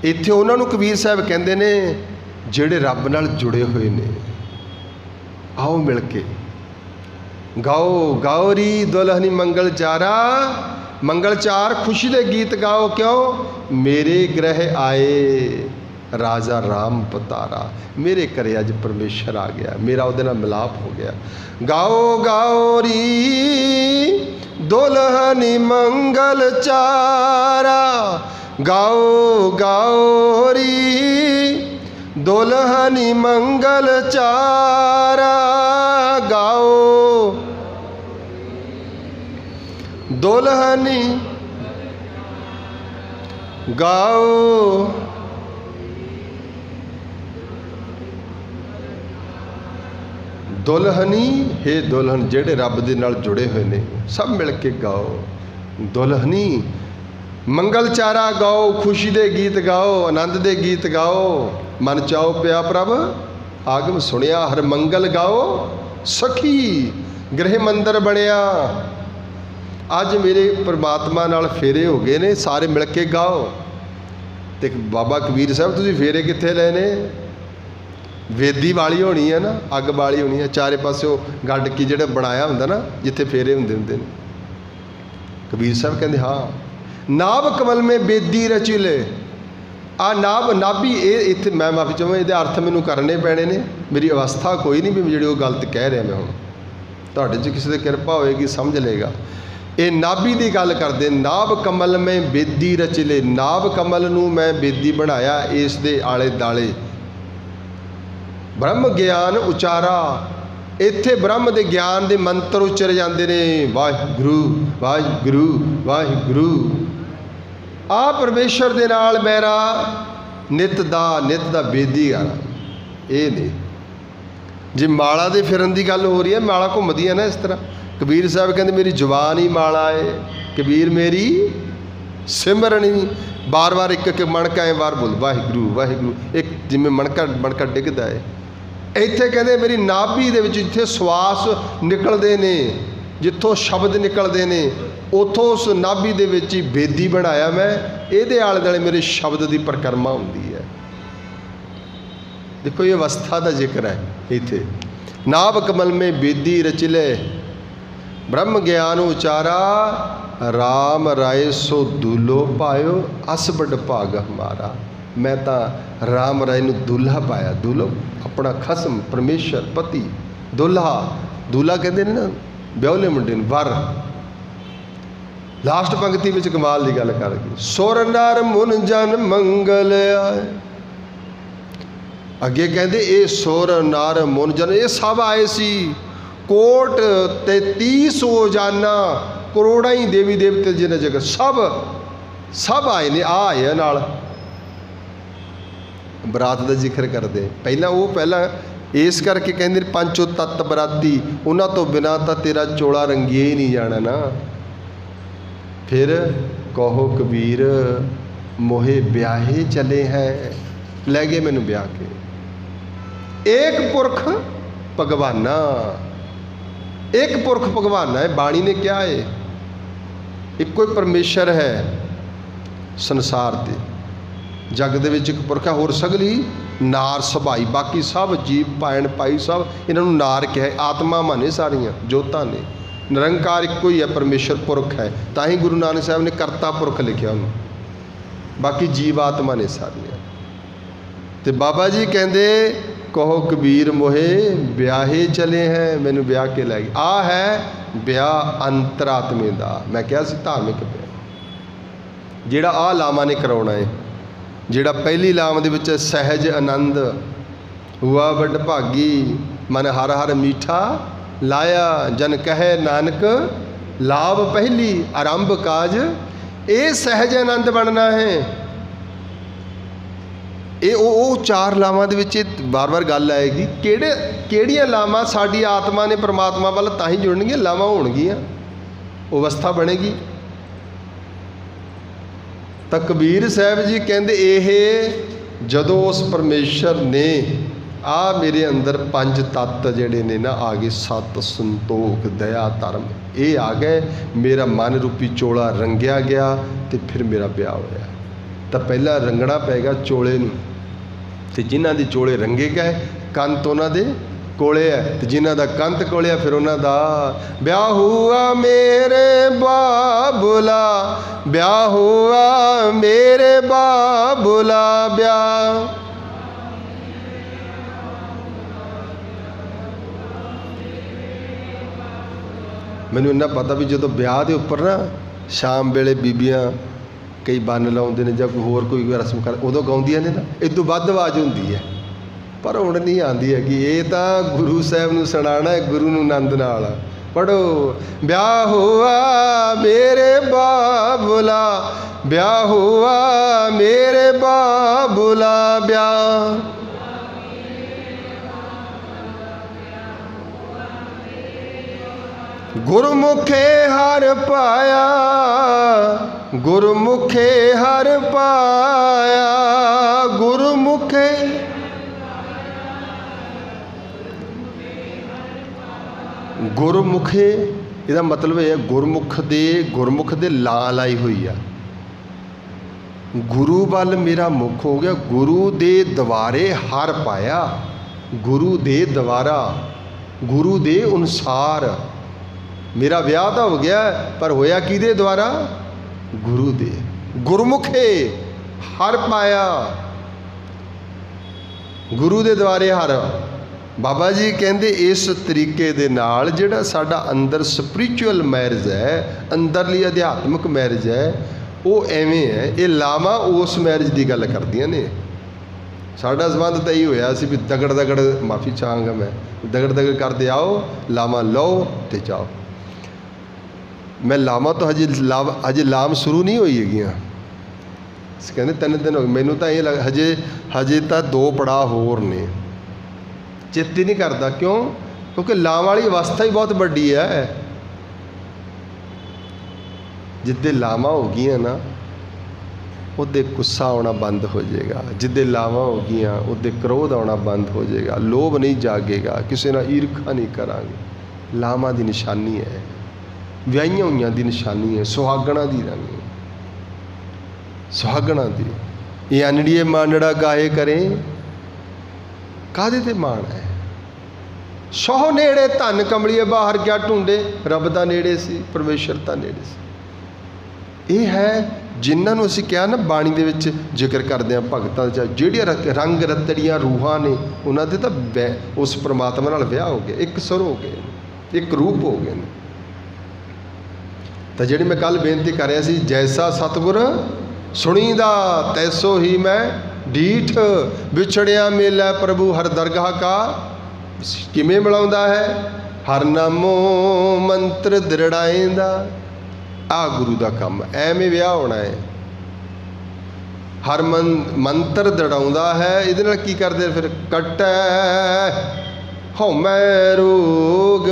इत्थे उन्हां नूं कबीर साहब कहंदे ने जिहड़े रब नाल जुड़े हुए ने। आओ मिल के गाओ गौरी दुल्हनी मंगल चारा। मंगल चार खुशी दे गीत गाओ, क्यों मेरे ग्रह आए राजा राम पतारा, मेरे घरे अज परमेश्वर आ गया, मेरा उहदे नाल मिलाप हो गया। गाओ गौरी दुल्हनी मंगल चारा, गाओ गौरी दुल्हनी मंगल चारा। गाओ दुल्हनी गाओ दुल्हनी, हे दुल्हन जेड़े रब दे नाल जुड़े हुए ने सब मिल के गाओ। दुल्हनी मंगल चारा गाओ, खुशी दे गीत गाओ, आनंद दे गीत गाओ। मन चाओ पिया प्रभ आगम सुनिया, हर मंगल गाओ सखी गृह मंदिर बनिया। अज मेरे परमात्मा नाल फेरे हो गए ने, सारे मिल के गाओ। ते बाबा कबीर साहब तुसीं फेरे कित्थे लए ने? वेदी वाली होनी है ना, अग वाली होनी है, चारे पासों गड्ड की जिहड़ा बनाया हुंदा ना जिथे फेरे हुंदे हुंदे ने। कबीर साहब कहंदे हाँ नाभ कमल में बेदी रचिले। आ नाभ नाभि ये इत्थे मैं माफ़ी चाहां, इहदे अर्थ मैनूं करने पैणे ने, मेरी अवस्था कोई नहीं भी जिहड़ी गलत कह रहा मैं हुण, तुहाडे च किसी दी किरपा होएगी समझ लेगा। ये नाभि की गल करते, नाभ कमल में बेदी रचिले। नाभ कमल नूं मैं बेदी बनाया, इस दे आले दाले ब्रह्म ज्ञान उचारा। इत्थे ब्रह्म के ज्ञान के मंत्र उचरे जाते ने, वाहिगुरु वाहिगुरु वाहिगुरु। आ परमेश्वर दे नाल मेरा नित दा बेदी गाना ये ने। जे माला दे फिरन की गल हो रही है, माला घूमदी है ना इस तरह। कबीर साहब कहते मेरी जुबान ही माला है, कबीर मेरी सिमरनी बार बार एक एक मणका ऐ बार बोल वाहिगुरू वाहिगुरू, एक जिमें मणका डिगदा है। ਇੱਥੇ ਕਹਿੰਦੇ ਮੇਰੀ ਨਾਭੀ ਦੇ ਵਿੱਚ ਜਿੱਥੇ ਸਵਾਸ ਨਿਕਲਦੇ ਨੇ, ਜਿੱਥੋਂ ਸ਼ਬਦ ਨਿਕਲਦੇ ਨੇ, ਉੱਥੋਂ ਉਸ ਨਾਭੀ ਦੇ ਵਿੱਚ ਹੀ ਬੇਦੀ ਬਣਾਇਆ ਮੈਂ। ਇਹਦੇ ਆਲੇ ਦੁਆਲੇ ਮੇਰੇ ਸ਼ਬਦ ਦੀ ਪਰਿਕਰਮਾ ਹੁੰਦੀ ਹੈ। ਦੇਖੋ ਇਹ ਅਵਸਥਾ ਦਾ ਜ਼ਿਕਰ ਹੈ ਇੱਥੇ। ਨਾਭ ਕਮਲ ਮੇਂ ਬੇਦੀ ਰਚਲੇ ब्रह्म ज्ञान उचारा, राम राय सो दूल्हो पायो, अस बड़ भाग हमारा। मैं तो राम राय नूं दूल्हा पाया। दूल्हो अपना खसम परमेश्वर पति, दूल्हा दूल्हा कहते हैं ना ब्याहले मुंडे नूं, वर। लास्ट पंक्ति में कमाल की गल कर गई, सुर नर मुन जन मंगल आए। अगे कहते ये सुर नर मुन जन ये सब आए सी, कोट 33 रोजाना करोड़ा ही देवी देवते जिन्हें जगह सब आए ने। आए नाल बरात का जिक्र करते पहला वो पहला इस करके कहते पंचो तत्त बराती, उन्होंने तो बिना तो तेरा चोला रंगिए ही नहीं जाना ना। फिर कहो कबीर मोहे ब्याहे चले हैं, लै गए मैनू ब्याह के। एक पुरख भगवाना, एक पुरख भगवान है। बाणी ने क्या है, एक कोई परमेश्वर है संसार के जग दे विच, एक पुरख है। होर सगली नार सभाई, बाकी सब जीव भैन भाई सब इन्हों नार क्या है। आत्मा ने सारियां जोतां ने, निरंकार एक ही है परमेश्वर पुरख है। ताही गुरु नानक साहब ने करता पुरख लिखिया उन्होंने, बाकी जीव आत्मा ने सारियां। तो बाबा जी कहते कहो कबीर मोहे ब्याहे चले हैं, मैनू ब्याह के लै गए। आ है ब्याह अंतरात्मे का। मैं क्या सी धार्मिक ब्याह जिहड़ा आ लावां ने कराउणा है, जिहड़ा पहली लाम दे विच सहज आनंद हुआ बड़ भागी, मन हर हर मीठा लाया, जन कहे नानक लाभ पहली आरंभ काज। ये सहज आनंद बनना है। ये चार लावां दे विच बार बार गल आएगी, किहड़ियां लावां साडी आत्मा ने परमात्मा वाल तां ही जुड़नगियां, लावां होणगियां, अवस्था बनेगी। तां कबीर साहब जी कहंदे ये जदों उस परमेश्वर ने आ मेरे अंदर पंज तत्त जिहड़े ने ना आ गए, सत संतोख दया धर्म, ये आ गए, मेरा मन रूपी चोला रंगिया गया। तो फिर मेरा ब्याह होया। तो पहला रंगना पेगा चोले नूं, ते जिन्हां दे चोले रंगे गए कंत उन्हां दे कोले है, तो जिन्हां दा कंत कोले है फिर उन्हां दा ब्याह हुआ मेरे बाबुला, ब्याह हुआ मेरे बाबुला ब्याह। मैनूं इन्ना पता भी जो ब्याह के उपर ना शाम वेले बीबियां कई बन लाउंदे ने जां कोई होर कोई रस्म कर उदों गाउंदियां ने ना, इदों वध आवाज़ हुंदी है, पर हुण नहीं आंदी है कि ये तां गुरु साहब नूं सुणाना है, गुरु नूं आनंद नाल। पढ़ो ब्याह हुआ मेरे बाबुला, ब्याह हुआ मेरे बाबुला ब्याह। गुरमुखे हर पाया, गुरमुखे हर पाया, गुरमुखे गुरमुखे ਇਹਦਾ मतलब है गुरमुख दे ला लाई हुई है। गुरु वाल मेरा मुख हो गया, गुरु दे द्वारे हर पाया, गुरु दे द्वारा, गुरु दे अनुसार मेरा ब्याह तो हो गया, पर होया किहदे द्वारा? गुरु दे। गुरमुखे हर पाया, गुरु दे द्वारे हर। बाबा जी कहते इस तरीके दे नाल जिहड़ा साडा अंदर स्पिरिचुअल मैरिज है, अंदरली अध्यात्मिक मैरिज है, वो एवें है। ये लावां उस मैरिज की गल करदियां ने। साडा संबंध तो यही होया सी भी दगड़ दगड़, माफ़ी चाहांगा मैं, दगड़ दगड़ करते आओ, लावां लो ते जाओ। मैं लावां तो हजे लाम शुरू नहीं हुई हैगियां, कहते 3 दिन हो गए। मैनू तो ये हजे तो 2 पड़ाव होर ने, चित्त ही नहीं करता। क्यों? क्योंकि लाम वाली अवस्था ही बहुत बड़ी है। जिद्दे लावां हो गई ना, ਉਹਦੇ ਗੁੱਸਾ ਆਉਣਾ ਬੰਦ ਹੋ ਜਾਏਗਾ। ਜਿੱਦੇ ਲਾਵਾਂ ਹੋ ਗਈਆਂ ਉਹਦੇ ਕ੍ਰੋਧ ਆਉਣਾ ਬੰਦ ਹੋ ਜਾਏਗਾ। ਲੋਭ ਨਹੀਂ ਜਾਗੇਗਾ, ਕਿਸੇ ਨਾਲ ਈਰਖਾ ਨਹੀਂ ਕਰਾਂਗੇ। ਲਾਵਾਂ ਦੀ ਨਿਸ਼ਾਨੀ ਹੈ, ਵਿਆਹੀਆਂ ਹੋਈਆਂ ਦੀ ਨਿਸ਼ਾਨੀ ਹੈ, ਸੁਹਾਗਣਾ ਦੀ ਰਾਣੀ, ਸੁਹਾਗਣਾ ਦੀ। ਇਹ ਅਨੜੀਏ ਮਾਂਡੜਾ ਗਾਏ ਕਰੇ, ਕਾਹਦੇ ਤੇ ਮਾਣ ਹੈ? ਸੌ ਨੇੜੇ ਧਨ ਕਮਲੀਏ ਬਾਹਰ ਕਿਆ ਢੂੰਡੇ, ਰੱਬ ਦਾ ਨੇੜੇ ਸੀ, ਪਰਮੇਸ਼ਰ ਤਾਂ ਨੇੜੇ ਸੀ। ਇਹ ਹੈ ਜਿਨ੍ਹਾਂ ਨੂੰ ਅਸੀਂ ਕਿਹਾ ਨਾ ਬਾਣੀ ਦੇ ਵਿੱਚ ਜ਼ਿਕਰ ਕਰਦੇ ਹਾਂ ਭਗਤਾਂ ਦਾ, ਜਿਹੜੀਆਂ ਰੰਗ ਰਤੜੀਆਂ ਰੂਹਾਂ ਨੇ ਉਹਨਾਂ ਦੇ ਤਾਂ ਉਸ ਪਰਮਾਤਮਾ ਨਾਲ ਵਿਆਹ ਹੋ ਗਿਆ, ਇੱਕ ਸੁਰ ਹੋ ਗਏ, ਇੱਕ ਰੂਪ ਹੋ ਗਏ ਨੇ। ਤਾਂ ਜਿਹੜੀ ਮੈਂ ਕੱਲ ਬੇਨਤੀ ਕਰ ਰਿਹਾ ਸੀ, ਜੈਸਾ ਸਤਿਗੁਰ ਸੁਣੀਦਾ ਤੈਸੋ ਹੀ ਮੈਂ ਡੀਠ, ਵਿਛੜਿਆ ਮੇਲਾ ਪ੍ਰਭੂ ਹਰ ਦਰਗਾਹ ਕਾ। ਕਿਵੇਂ ਮਿਲਾਉਂਦਾ ਹੈ? ਹਰ ਨਾਮੋ ਮੰਤਰ ਦ੍ਰਿੜਾਏਂਦਾ। ਆਹ ਗੁਰੂ ਦਾ ਕੰਮ, ਐਵੇਂ ਵਿਆਹ ਹੋਣਾ ਹੈ। ਹਰ ਮੰਤਰ ਦੜਾਉਂਦਾ ਹੈ। ਇਹਦੇ ਨਾਲ ਕੀ ਕਰਦੇ ਫਿਰ? ਕੱਟੈ ਹਉਮੈ ਰੋਗ,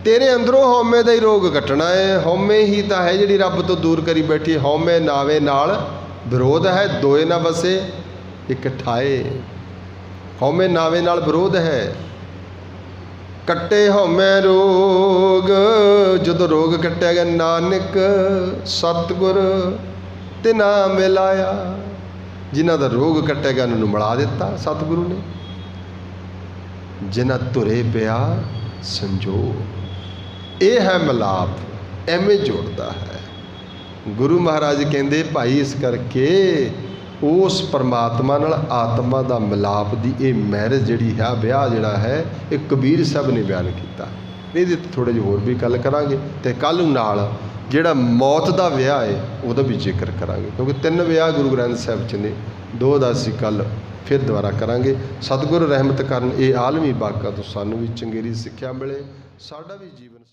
ਤੇਰੇ ਅੰਦਰੋਂ ਹਉਮੈ ਦਾ ਹੀ ਰੋਗ ਕੱਟਣਾ ਹੈ। ਹਉਮੈ ਹੀ ਤਾਂ ਹੈ ਜਿਹੜੀ ਰੱਬ ਤੋਂ ਦੂਰ ਕਰੀ ਬੈਠੀ। ਹਉਮੈ ਨਾਵੇ ਨਾਲ ਵਿਰੋਧ ਹੈ, ਦੋਏ ਨਾ ਵਸੇ ਇੱਕ ਠਾਏ। ਹਉਮੈ ਨਾਵੇ ਨਾਲ ਵਿਰੋਧ ਹੈ। ਕੱਟੇ ਹਉਮੈ ਰੋਗ, ਜਦੋਂ ਰੋਗ ਕੱਟਿਆ ਗਿਆ, ਨਾਨਕ ਸਤਿਗੁਰ ਤੇ ਨਾ ਮਿਲਾਇਆ। ਜਿਨ੍ਹਾਂ ਦਾ ਰੋਗ ਕੱਟਿਆ ਗਿਆ ਉਹਨਾਂ ਨੂੰ ਮਿਲਾ ਦਿੱਤਾ ਸਤਿਗੁਰੂ ਨੇ। ਜਿਨ੍ਹਾਂ ਧੁਰੇ ਪਿਆ ਸੰਜੋ, ਇਹ ਹੈ ਮਿਲਾਪ, ਐਵੇਂ ਜੋੜਦਾ ਹੈ ਗੁਰੂ ਮਹਾਰਾਜ। ਕਹਿੰਦੇ ਭਾਈ ਇਸ ਕਰਕੇ ਉਸ ਪਰਮਾਤਮਾ ਨਾਲ ਆਤਮਾ ਦਾ ਮਿਲਾਪ ਦੀ ਇਹ ਮੈਰਿਜ ਜਿਹੜੀ ਹੈ, ਵਿਆਹ ਜਿਹੜਾ ਹੈ, ਇਹ ਕਬੀਰ ਸਾਹਿਬ ਨੇ ਬਿਆਨ ਕੀਤਾ। ਇਹਦੇ ਤੇ ਥੋੜ੍ਹੇ ਜਿਹੇ ਹੋਰ ਵੀ ਗੱਲ ਕਰਾਂਗੇ, ਅਤੇ ਕੱਲ੍ਹ ਨੂੰ ਨਾਲ ਜਿਹੜਾ ਮੌਤ ਦਾ ਵਿਆਹ ਹੈ ਉਹਦਾ ਵੀ ਜ਼ਿਕਰ ਕਰਾਂਗੇ, ਕਿਉਂਕਿ 3 ਵਿਆਹ ਗੁਰੂ ਗ੍ਰੰਥ ਸਾਹਿਬ 'ਚ ਨੇ। 2 ਦਾ ਅਸੀਂ ਕੱਲ੍ਹ ਫਿਰ ਦੁਬਾਰਾ ਕਰਾਂਗੇ। ਸਤਿਗੁਰ ਰਹਿਮਤ ਕਰਨ ਇਹ ਆਲਮੀ ਬਾਗਾਂ ਤੋਂ ਸਾਨੂੰ ਵੀ ਚੰਗੇਰੀ ਸਿੱਖਿਆ ਮਿਲੇ, ਸਾਡਾ ਵੀ ਜੀਵਨ